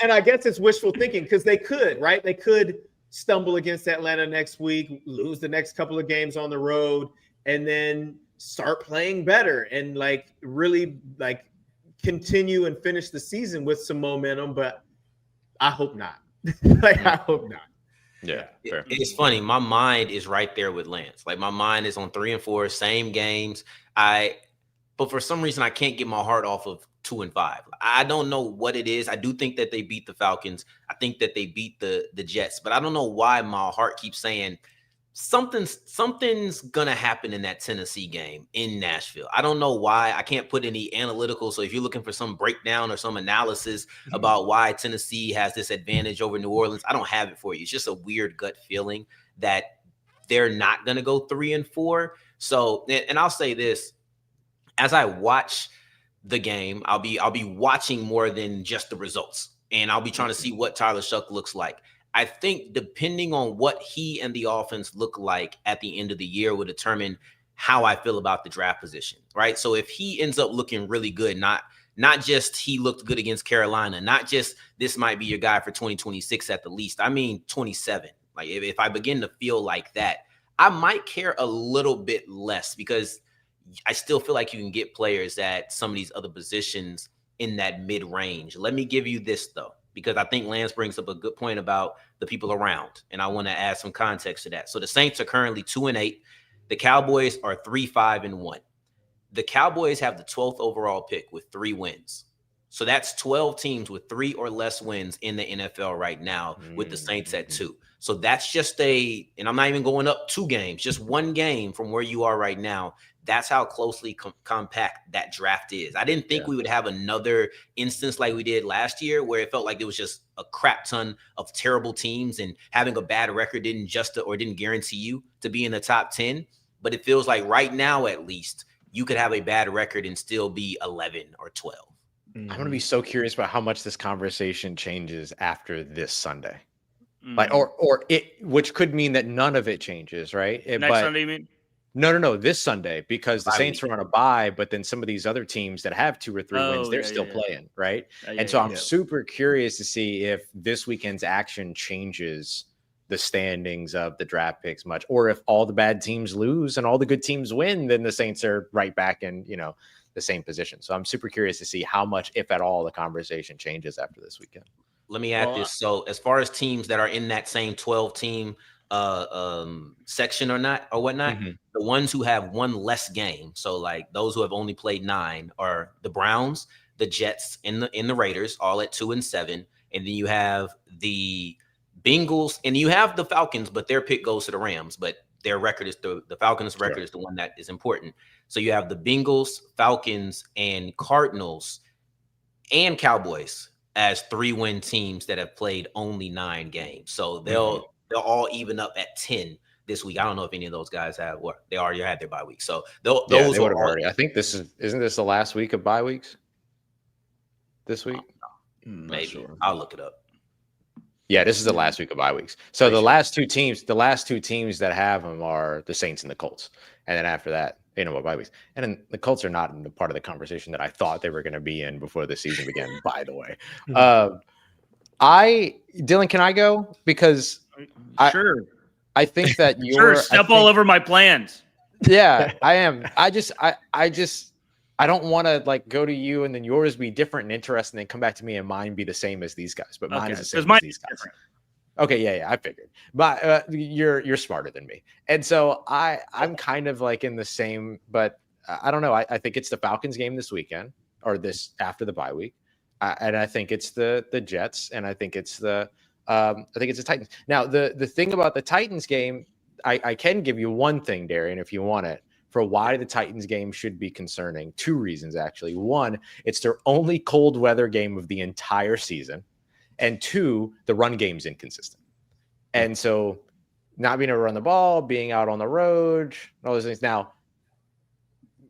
And I guess it's wishful thinking because they could, right? They could stumble against Atlanta next week, lose the next couple of games on the road, and then start playing better and really continue and finish the season with some momentum. But I hope not. I hope not. Yeah, it's funny. My mind is right there with Lance. Like, my mind is on 3 and 4, same games. But for some reason, I can't get my heart off of 2 and 5. I don't know what it is. I do think that they beat the Falcons. I think that they beat the Jets. But I don't know why my heart keeps saying something's gonna happen in that Tennessee game in Nashville. I don't know why. I can't put any analytical. So if you're looking for some breakdown or some analysis about why Tennessee has this advantage over New Orleans, I don't have it for you. It's just a weird gut feeling that they're not gonna go 3 and 4. So, and I'll say this: as I watch the game, I'll be watching more than just the results, and I'll be trying to see what Tyler Shough looks like. I think depending on what he and the offense look like at the end of the year will determine how I feel about the draft position, right? So if he ends up looking really good, not just he looked good against Carolina, not just this might be your guy for 2026 at the least, I mean 27. Like, if I begin to feel like that, I might care a little bit less because I still feel like you can get players at some of these other positions in that mid-range. Let me give you this, though, because I think Lance brings up a good point about the people around, and I want to add some context to that. So the Saints are currently 2-8. The Cowboys are 3-5-1. The Cowboys have the 12th overall pick with 3 wins. So that's 12 teams with 3 or less wins in the NFL right now, with the Saints at 2. So that's just and I'm not even going up 2 games, just 1 game from where you are right now. That's how closely compact that draft is. I didn't think we would have another instance like we did last year where it felt like there was just a crap ton of terrible teams and having a bad record didn't guarantee you to be in the top 10. But it feels like right now, at least, you could have a bad record and still be 11 or 12. I'm going to be so curious about how much this conversation changes after this Sunday. Like, which could mean that none of it changes, right? Next Sunday, you mean? No, this Sunday, because the Saints are on a bye, but then some of these other teams that have 2 or 3 wins, they're still playing, right? And so I'm super curious to see if this weekend's action changes the standings of the draft picks much. Or if all the bad teams lose and all the good teams win, then the Saints are right back in, the same position. So I'm super curious to see how much, if at all, the conversation changes after this weekend. Let me add this. So as far as teams that are in that same 12 team section or whatnot, the ones who have one less game, so like those who have only played 9, are the Browns, the Jets, and the Raiders, all at 2 and 7. And then you have the Bengals, and you have the Falcons, but their pick goes to the Rams. But their record is the Falcons' record is the one that is important. So you have the Bengals, Falcons, and Cardinals, and Cowboys as 3-win teams that have played only 9 games. So they'll all even up at 10 this week. I don't know if any of those guys have, or they already had their bye week. So those they are already. I think isn't this the last week of bye weeks this week? Maybe sure. I'll look it up. Yeah, this is the last week of bye weeks. So the last two teams that have them are the Saints and the Colts. And then after that, bye weeks. And then the Colts are not in the part of the conversation that I thought they were going to be in before the season began, by the way. Dylan, can I go? Because sure. I think that you're step all over my plans. Yeah, I am. I don't want to go to you and then yours be different and interesting and then come back to me and mine be the same as these guys. But mine is the same as these guys. Different. Okay, yeah, I figured. But you're smarter than me. And so I'm kind of in the same, but I don't know. I think it's the Falcons game this weekend or this after the bye week. And I think it's the Jets, and I think it's the Titans. Now, the thing about the Titans game, I can give you one thing, Darian, if you want it, for why the Titans game should be concerning. 2 reasons, actually. 1, it's their only cold weather game of the entire season. And 2, the run game's inconsistent. And so not being able to run the ball, being out on the road, all those things. Now,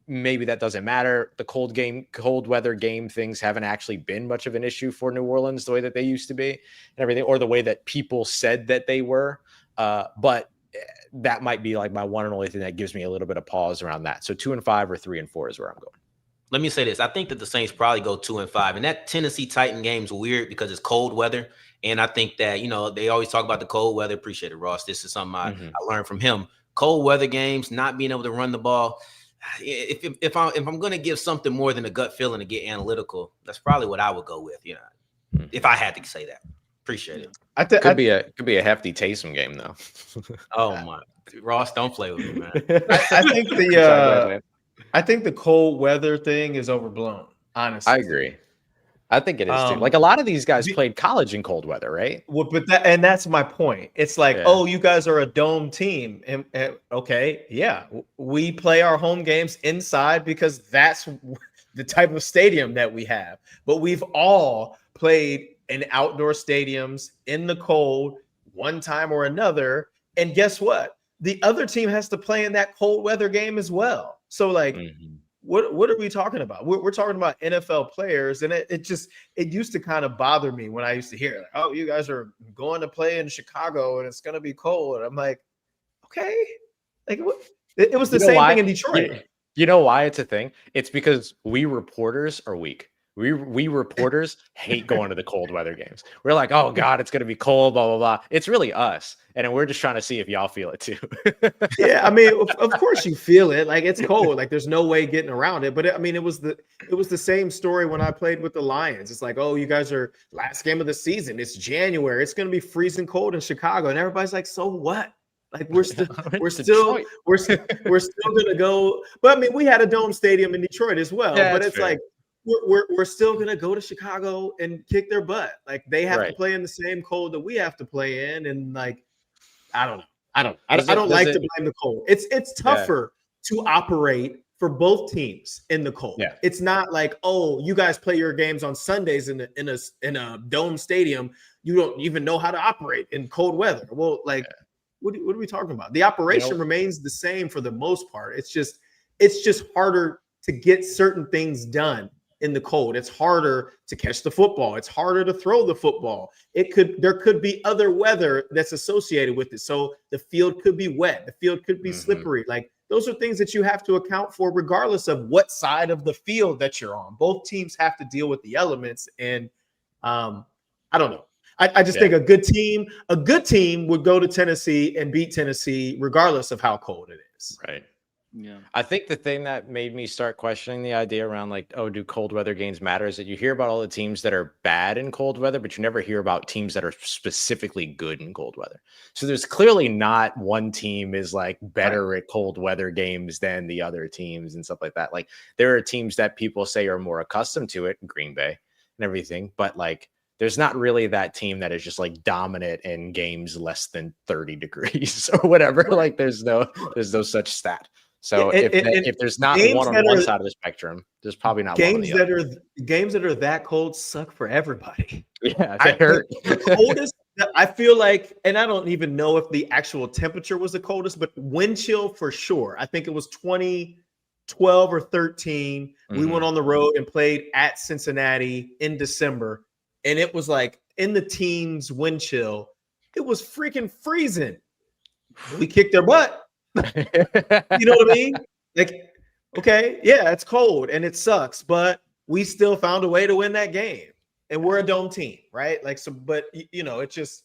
maybe that doesn't matter. The cold weather game things haven't actually been much of an issue for New Orleans the way that they used to be and everything, or the way that people said that they were. But that might be my one and only thing that gives me a little bit of pause around that. So 2 and 5 or 3 and 4 is where I'm going. Let me say this. I think that the Saints probably go 2 and 5. And that Tennessee Titan game is weird because it's cold weather. And I think that, they always talk about the cold weather. Appreciate it, Ross. This is something I learned from him. Cold weather games, not being able to run the ball. If I'm going to give something more than a gut feeling to get analytical, that's probably what I would go with, if I had to say that. Appreciate it. Could be a hefty Taysom game though. Oh my, Ross, don't play with me, man. I think the cold weather thing is overblown. Honestly, I agree. I think it is too. A lot of these guys played college in cold weather, right? Well, but that's my point. It's oh, you guys are a dome team, and okay, yeah, we play our home games inside because that's the type of stadium that we have. But we've all played in outdoor stadiums in the cold one time or another. And guess what? The other team has to play in that cold weather game as well. So what are we talking about? We're talking about NFL players. And it used to kind of bother me when I used to hear, oh, you guys are going to play in Chicago and it's going to be cold. And I'm like, okay. It was the same thing in Detroit. You know why it's a thing? It's because we reporters are weak. We reporters hate going to the cold weather games. We're like, oh God, it's going to be cold, blah, blah, blah. It's really us. And we're just trying to see if y'all feel it too. Yeah. I mean, of course you feel it. It's cold. There's no way getting around it. But it was the same story when I played with the Lions. It's oh, you guys are last game of the season. It's January. It's going to be freezing cold in Chicago. And everybody's like, so what? We're still going to go. But I mean, we had a dome stadium in Detroit as well. Yeah, but it's fair. We're still gonna go to Chicago and kick their butt. They have to play in the same cold that we have to play in, and I don't know. I don't like to blame the cold. It's tougher to operate for both teams in the cold. Yeah. It's not oh, you guys play your games on Sundays in a dome stadium. You don't even know how to operate in cold weather. Well, what are we talking about? The operation remains the same for the most part. It's just harder to get certain things done in the cold. It's harder to catch the football. It's harder to throw the football. There could be other weather that's associated with it. So the field could be wet. The field could be slippery. Those are things that you have to account for regardless of what side of the field that you're on. Both teams have to deal with the elements. And I don't know. I just think a good team would go to Tennessee and beat Tennessee regardless of how cold it is. Right. Yeah. I think the thing that made me start questioning the idea around like, oh, do cold weather games matter is that you hear about all the teams that are bad in cold weather, but you never hear about teams that are specifically good in cold weather. So there's clearly not one team is like better at cold weather games than the other teams and stuff like that. Like there are teams that people say are more accustomed to it, Green Bay and everything, but like there's not really that team that is just like dominant in games less than 30 degrees or whatever. Like there's no such stat. So if there's not one on one side of the spectrum, there's probably not games one on the other. Games that are that cold suck for everybody. Yeah, they hurt. The coldest, I feel like, and I don't even know if the actual temperature was the coldest, but wind chill for sure. I think it was 2012 or 13. Mm-hmm. We went on the road and played at Cincinnati in December, and it was like in the teens wind chill. It was freaking freezing. We kicked their butt. You know what I mean? Like, okay, yeah, it's cold and it sucks, but we still found a way to win that game, and we're a dome team, right? Like, so, but you know, it's just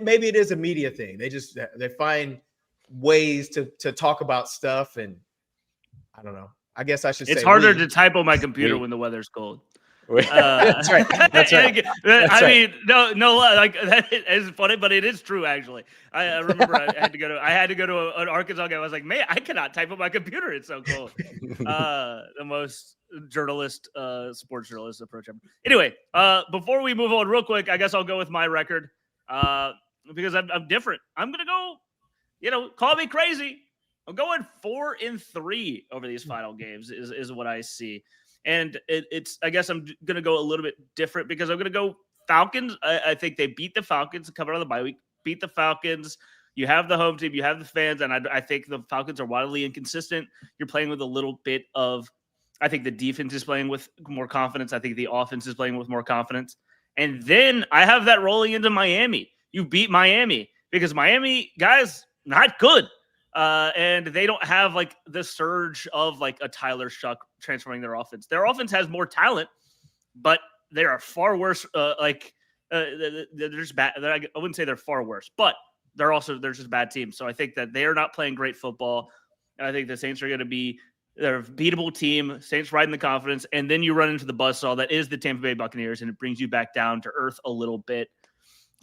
maybe it is a media thing. They find ways to talk about stuff, and I don't know. I guess I should say it's harder to type on my computer when the weather's cold. That's right. That's right. I mean, no, like that is funny, but it is true. Actually, I remember I had to go to an Arkansas game. I was like, man, I cannot type on my computer. It's so cold. The most sports journalist approach ever. Anyway, before we move on, real quick, I guess I'll go with my record because I'm different. I'm gonna go. Call me crazy. I'm going 4-3 over these final games. Is what I see. And it's, I guess I'm going to go a little bit different because I'm going to go Falcons. I think they beat the Falcons to cover on the bye week, beat the Falcons. You have the home team, you have the fans, and I think the Falcons are wildly inconsistent. You're playing with a little bit of, I think the defense is playing with more confidence. I think the offense is playing with more confidence. And then I have that rolling into Miami. You beat Miami because Miami, guys, not good. And they don't have like the surge of like a Tyler Shough transforming their offense. Their offense has more talent, but they are far worse. They're just bad. I wouldn't say they're far worse, but they're just bad teams. So I think that they are not playing great football. I think the Saints are going to be they're a beatable team. Saints riding the confidence, and then you run into the buzzsaw that is the Tampa Bay Buccaneers, and it brings you back down to earth a little bit.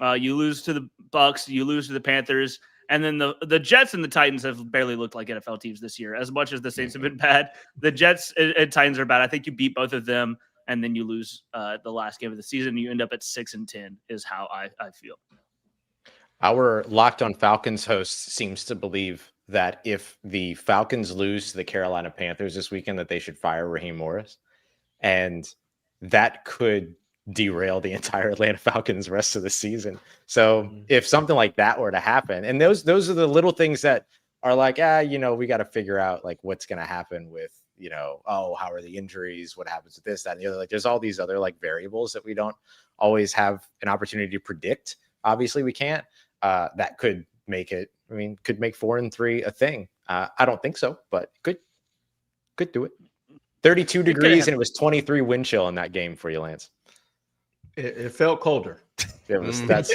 You lose to the Bucs, you lose to the Panthers. And then the Jets and the Titans have barely looked like NFL teams this year. As much as the Saints have been bad, the Jets and Titans are bad. I think you beat both of them, and then you lose the last game of the season. You end up at 6-10 is how I feel. Our Locked on Falcons host seems to believe that if the Falcons lose to the Carolina Panthers this weekend, that they should fire Raheem Morris. And that could derail the entire Atlanta Falcons rest of the season. So if something like that were to happen, and those are the little things that are like, we got to figure out like what's going to happen with, how are the injuries? What happens with this, that, and the other? Like there's all these other like variables that we don't always have an opportunity to predict. Obviously we can't, that could make it, could make 4-3 a thing. I don't think so, but could do it. 32 degrees and it was 23 wind chill in that game for you, Lance. It felt colder. It was that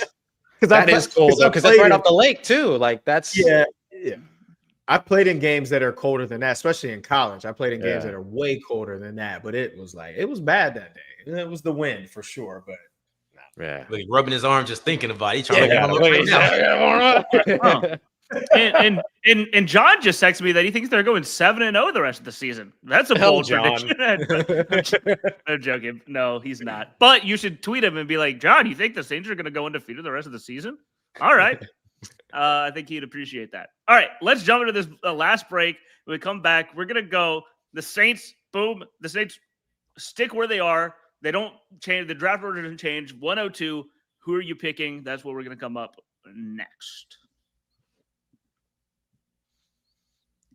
is cold because that's right off the lake too. Like that's yeah. I played in games that are colder than that, especially in college. I played in games that are way colder than that, but it was bad that day. It was the wind for sure, but yeah, like rubbing his arm just thinking about it. He's trying to And John just texted me that he thinks they're going 7-0 the rest of the season. That's a bold prediction. I'm joking. No, he's not. But you should tweet him and be like, John, you think the Saints are going to go undefeated the rest of the season? All right. I think he'd appreciate that. All right, let's jump into this last break. When we come back, we're going to go the Saints. Boom. The Saints stick where they are. They don't change. The draft order doesn't change. 102. Who are you picking? That's what we're going to come up next.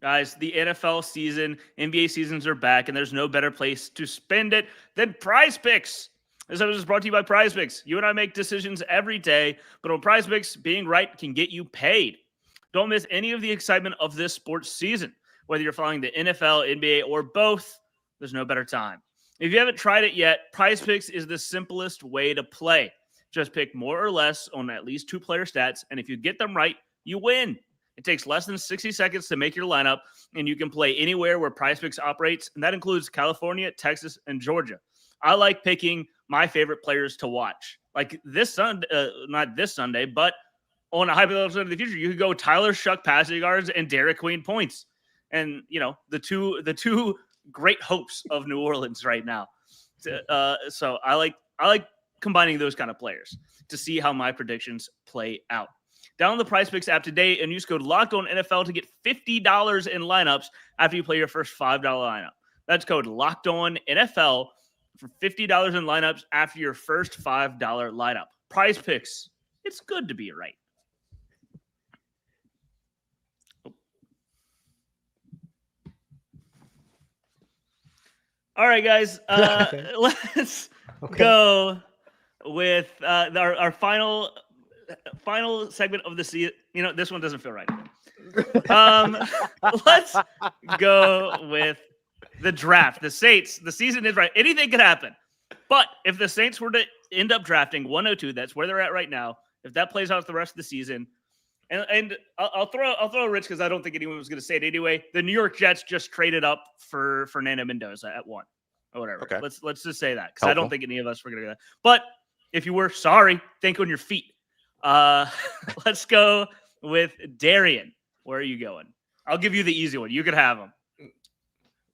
Guys, the NFL season, NBA seasons are back, and there's no better place to spend it than PrizePicks. This episode is brought to you by PrizePicks. You and I make decisions every day, but on PrizePicks, being right can get you paid. Don't miss any of the excitement of this sports season. Whether you're following the NFL, NBA, or both, there's no better time. If you haven't tried it yet, PrizePicks is the simplest way to play. Just pick more or less on at least 2 player stats, and if you get them right, you win. It takes less than 60 seconds to make your lineup, and you can play anywhere where PrizePicks operates, and that includes California, Texas, and Georgia. I like picking my favorite players to watch. Like this Sunday, not this Sunday, but on a hypothetical Sunday in the future, you could go Tyler Shough passing yards and Derek Queen points. And, the two great hopes of New Orleans right now. So I like combining those kind of players to see how my predictions play out. Download the PrizePicks app today and use code LOCKEDONNFL to get $50 in lineups after you play your first $5 lineup. That's code LOCKEDONNFL for $50 in lineups after your first $5 lineup. PrizePicks, it's good to be right. All right, guys, let's go with our final segment of the season. This one doesn't feel right. Let's go with the draft. The Saints, the season is right. Anything could happen. But if the Saints were to end up drafting 102, that's where they're at right now. If that plays out the rest of the season, and I'll throw a Rich because I don't think anyone was going to say it anyway. The New York Jets just traded up for Fernando Mendoza at 1 or whatever. Okay. Let's just say that because I don't think any of us were going to do that. But if you were, sorry, think on your feet. Let's go with Darian. Where are you going? I'll give you the easy one. You could have them.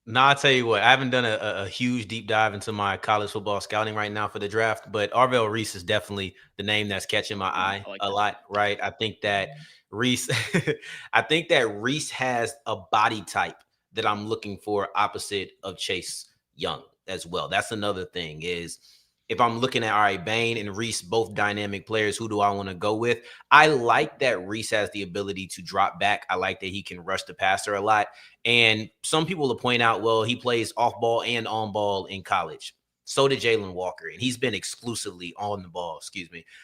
No, I'll tell you what. I haven't done a huge deep dive into my college football scouting right now for the draft, but Arvell Reese is definitely the name that's catching my eye a lot, right? I think that Reese has a body type that I'm looking for opposite of Chase Young as well. That's another thing is if I'm looking at, all right, Bain and Reese, both dynamic players, who do I want to go with? I like that Reese has the ability to drop back. I like that he can rush the passer a lot. And some people will point out, well, he plays off ball and on ball in college. So did Jalen Walker. And he's been exclusively on the ball,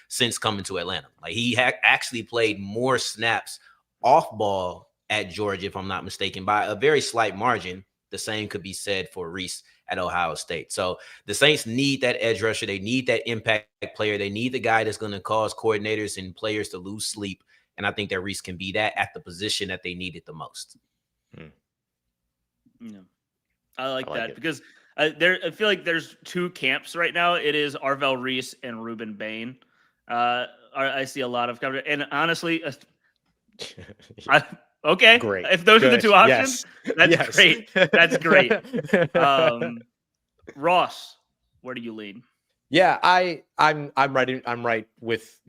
since coming to Atlanta. Like he actually played more snaps off ball at Georgia, if I'm not mistaken, by a very slight margin. The same could be said for Reese at Ohio State. So the Saints need that edge rusher. They need that impact player. They need the guy that's going to cause coordinators and players to lose sleep. And I think that Reese can be that at the position that they need it the most. Yeah, I like that because I feel like there's 2 camps right now. It is Arvell Reese and Ruben Bain. I see a lot of coverage. And honestly, okay. Great. If those are the 2 options, that's great. That's great. Ross, where do you lead? Yeah, I'm right with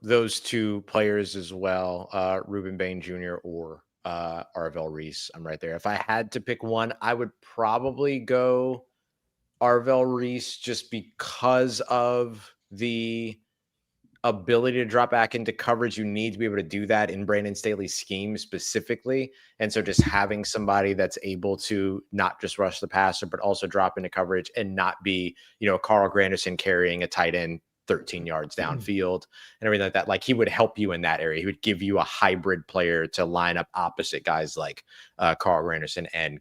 those 2 players as well. Ruben Bain Jr. or Arvell Reese. I'm right there. If I had to pick one, I would probably go Arvell Reese just because of the ability to drop back into coverage. You need to be able to do that in Brandon Staley's scheme specifically. And so just having somebody that's able to not just rush the passer, but also drop into coverage and not be, Carl Granderson carrying a tight end 13 yards downfield and everything like that. Like he would help you in that area. He would give you a hybrid player to line up opposite guys like Carl Granderson and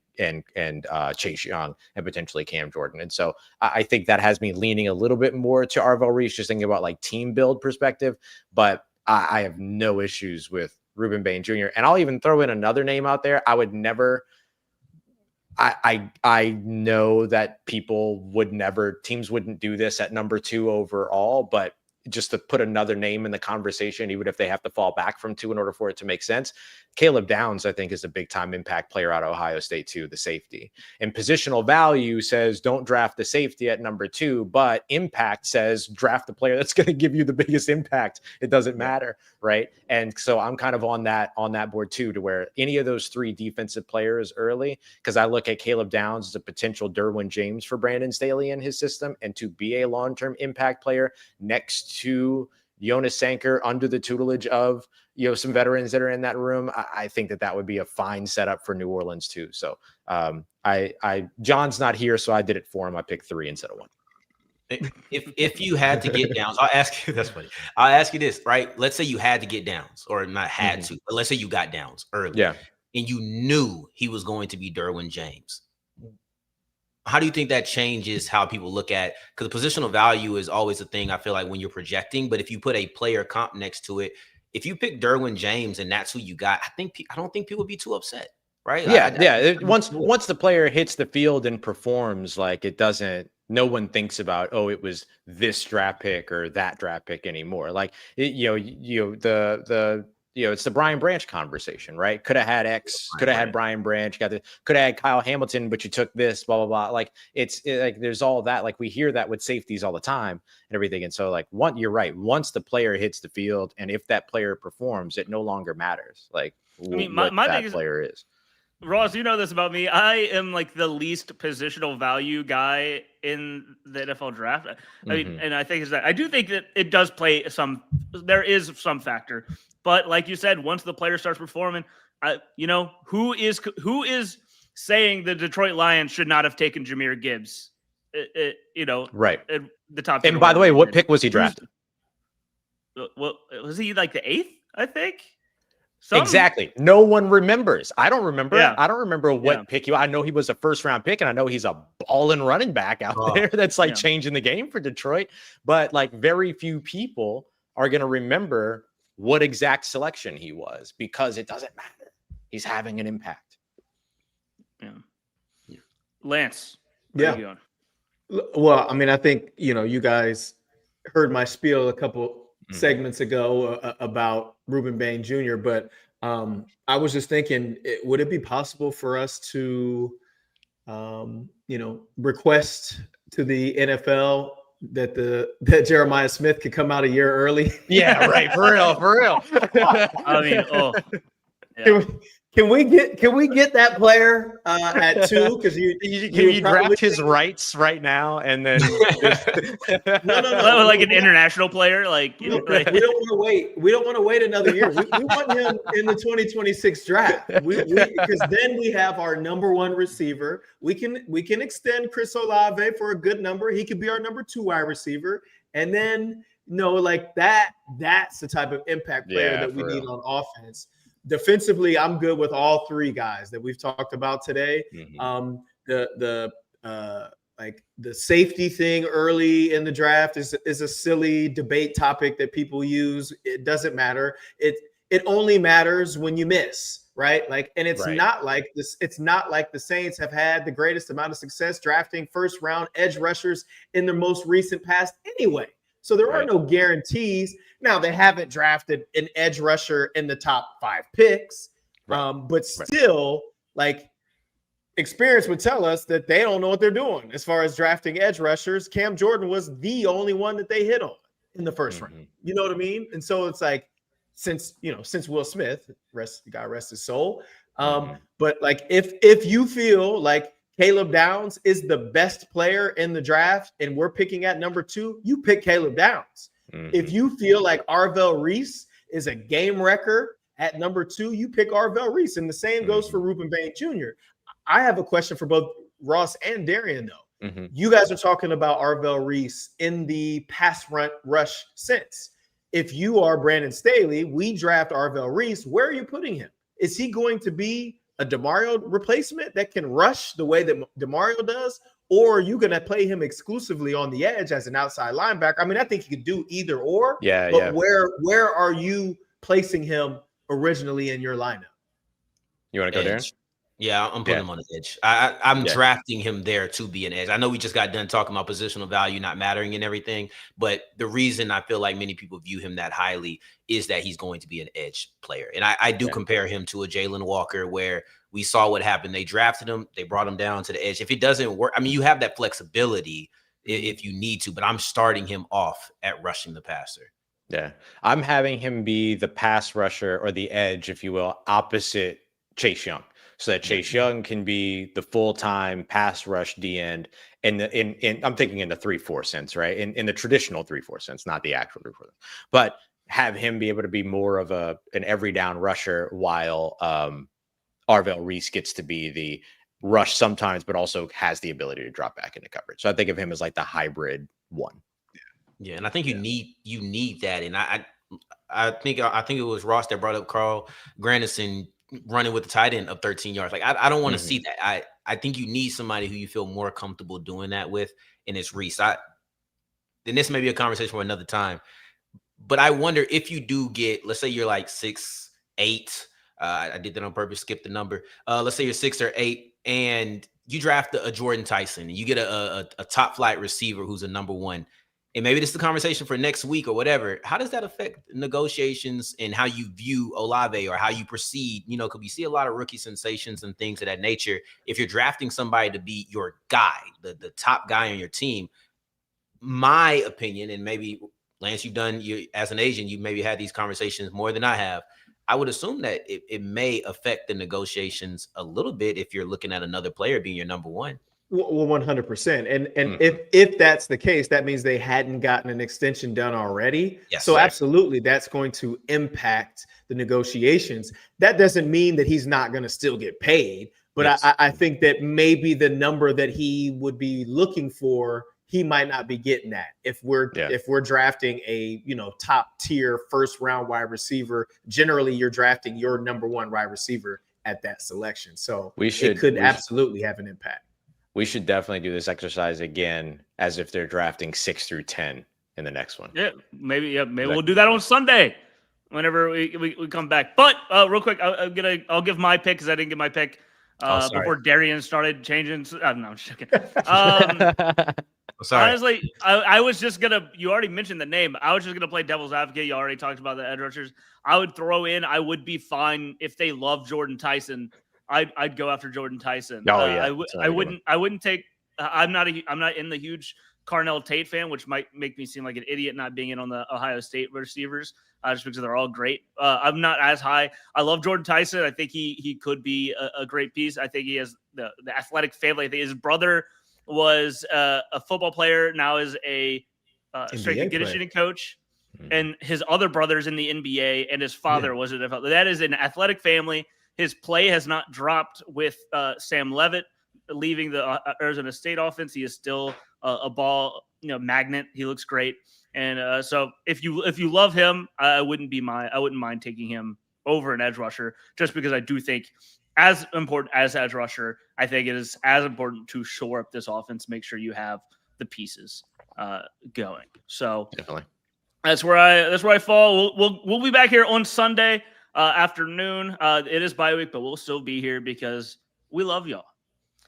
Chase Young and potentially Cam Jordan. And so I think that has me leaning a little bit more to Arvell Reese, just thinking about like team build perspective. But I have no issues with Ruben Bain Jr. And I'll even throw in another name out there. I would never. I know that teams wouldn't do this at number 2 overall, but just to put another name in the conversation, even if they have to fall back from 2 in order for it to make sense. Caleb Downs, I think, is a big time impact player out of Ohio State too, the safety. And positional value says don't draft the safety at number 2, but impact says draft the player that's going to give you the biggest impact. It doesn't matter, right? And so I'm kind of on that board too, to where any of those 3 defensive players early, because I look at Caleb Downs as a potential Derwin James for Brandon Staley in his system, and to be a long-term impact player next to Jonas Sanker under the tutelage of some veterans that are in that room. I think that would be a fine setup for New Orleans too. So John's not here, so I did it for him. I picked 3 instead of 1. If you had to get Downs, I'll ask you. That's funny. I'll ask you this, right? Let's say you had to get Downs, or not had to, but let's say you got Downs early, and you knew he was going to be Derwin James. how do you think that changes how people look at, because positional value is always a thing I feel like when you're projecting, but if you put a player comp next to it, if you pick Derwin James and that's who you got, I don't think people would be too upset, right? Once the player hits the field and performs, like no one thinks about, oh, it was this draft pick or that draft pick anymore. Like it's the Brian Branch conversation, right? Could have had X, could have had Brian Branch, could have had Kyle Hamilton, but you took this, blah, blah, blah. Like like there's all that. Like we hear that with safeties all the time and everything. And so like you're right. Once the player hits the field and if that player performs, it no longer matters. Like my biggest player is. Ross, you know this about me. I am like the least positional value guy in the NFL draft. I mean, and I think I do think that it does play there is some factor. But like you said, once the player starts performing, who is saying the Detroit Lions should not have taken Jahmyr Gibbs? Right. The top. And by the way, what pick was he drafted? Well, was he like the 8th? I think. Exactly. No one remembers. I don't remember. Yeah. I don't remember what pick I know he was a first round pick, and I know he's a ballin' running back out there that's like changing the game for Detroit. But like very few people are going to remember what exact selection he was because it doesn't matter. He's having an impact. Yeah. Lance. Yeah. Well, I mean, I think, you guys heard my spiel a couple segments ago about Ruben Bain Jr., but I was just thinking, would it be possible for us to, request to the NFL that Jeremiah Smith could come out a year early? Yeah, right. For real. I mean, yeah. Can we get that player at 2? Because you draft his rights right now and then no, like an international player, like we don't want to wait. We don't want to wait another year. We want him in the 2026 draft. Because then we have our number 1 receiver. We can extend Chris Olave for a good number. He could be our number 2 wide receiver, and then like that's the type of impact player that we need on offense. Defensively, I'm good with all 3 guys that we've talked about today. The safety thing early in the draft is a silly debate topic that people use. It doesn't matter. It only matters when you miss, right? Like, and it's not like this. It's not like the Saints have had the greatest amount of success drafting first round edge rushers in their most recent past anyway. So there are no guarantees. Now, they haven't drafted an edge rusher in the top 5 picks, but still, like, experience would tell us that they don't know what they're doing as far as drafting edge rushers. Cam Jordan was the only one that they hit on in the first round. You know what I mean? And so it's like, since Will Smith, God rest his soul. But like, if you feel like Caleb Downs is the best player in the draft and we're picking at number 2, you pick Caleb Downs. If you feel like Arvell Reese is a game wrecker at number 2, you pick Arvell Reese. And the same goes for Ruben Bain Jr. I have a question for both Ross and Darian, though. You guys are talking about Arvell Reese in the pass rush sense. If you are Brandon Staley, we draft Arvell Reese. Where are you putting him? Is he going to be a DeMario replacement that can rush the way that DeMario does? Or are you going to play him exclusively on the edge as an outside linebacker? I mean, I think he could do either or. But where are you placing him originally in your lineup? You want to go there? Yeah, I'm putting him on the edge. I'm drafting him there to be an edge. I know we just got done talking about positional value not mattering and everything, but the reason I feel like many people view him that highly is that he's going to be an edge player. And I do compare him to a Jalen Walker, where we saw what happened. They drafted him. They brought him down to the edge. If it doesn't work, I mean, you have that flexibility if you need to, but I'm starting him off at rushing the passer. Yeah. I'm having him be the pass rusher or the edge, if you will, opposite Chase Young. So that Chase Young can be the full-time pass rush D end, and I'm thinking in the 3-4 sense, right? In the traditional 3-4 sense, not the actual 3-4, but have him be able to be more of an every down rusher, while Arvell Reese gets to be the rush sometimes, but also has the ability to drop back into coverage. So I think of him as like the hybrid one. Yeah, and I think you need that, and I think it was Ross that brought up Carl Granderson running with the tight end of 13 yards. Like, I don't want to see that. I think you need somebody who you feel more comfortable doing that with, and it's Reese. Then this may be a conversation for another time, but I wonder if you do get, let's say you're like 6'8". I did that on purpose, skip the number. Let's say you're 6 or 8, and you draft a Jordan Tyson, and you get a top flight receiver who's a number 1. And maybe this is the conversation for next week or whatever. How does that affect negotiations and how you view Olave or how you proceed? You know, because we see a lot of rookie sensations and things of that nature. If you're drafting somebody to be your guy, the top guy on your team, my opinion, and maybe Lance, as an agent, you maybe had these conversations more than I have. I would assume that it may affect the negotiations a little bit if you're looking at another player being your number 1. Well, 100%. And if that's the case, that means they hadn't gotten an extension done already. Yes, so right. Absolutely, that's going to impact the negotiations. That doesn't mean that he's not going to still get paid, but yes. I think that maybe the number that he would be looking for, he might not be getting that. If we're drafting a top tier first round wide receiver, generally you're drafting your number 1 wide receiver at that selection. So it could absolutely have an impact. We should definitely do this exercise again as if they're drafting 6 through 10 in the next one. Yeah, maybe we'll do that on Sunday whenever we come back. But real quick, I'll give my pick because I didn't get my pick before Darian started changing. No, I'm just joking. Sorry. Honestly, I was just gonna. You already mentioned the name. I was just gonna play devil's advocate. You already talked about the edge rushers. I would throw in. I would be fine if they love Jordan Tyson. I'd go after Jordan Tyson. Oh yeah, I wouldn't take. I'm not in the huge Carnell Tate fan, which might make me seem like an idiot not being in on the Ohio State receivers, just because they're all great. I'm not as high. I love Jordan Tyson. I think he could be a great piece. I think he has the athletic family. I think his brother was a football player, now is a strength and conditioning coach, and his other brother's in the NBA, and his father was an NFL. That is an athletic family. His play has not dropped with Sam Leavitt leaving the Arizona State offense. He is still a ball magnet. He looks great, and so if you love him, I wouldn't mind taking him over an edge rusher, just because I do think, as important as edge rusher, I think it is as important to shore up this offense, make sure you have the pieces going. So definitely, that's where I fall. We'll be back here on Sunday afternoon. It is bye week, but we'll still be here because we love y'all.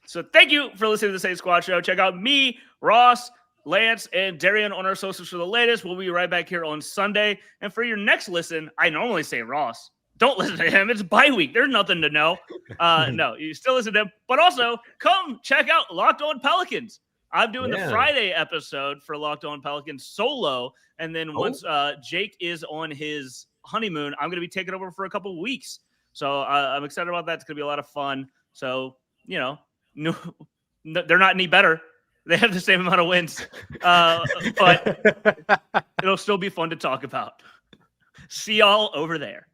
So thank you for listening to the Saint Squad Show. Check out me, Ross, Lance, and Darian on our socials for the latest. We'll be right back here on Sunday. And for your next listen, I normally say Ross. Don't listen to him. It's bye week. There's nothing to know. No, you still listen to him. But also, come check out Locked On Pelicans. I'm doing the Friday episode for Locked On Pelicans solo. And then once Jake is on his honeymoon, I'm going to be taking over for a couple of weeks. So I'm excited about that. It's going to be a lot of fun. So, no, they're not any better. They have the same amount of wins. But it'll still be fun to talk about. See y'all over there.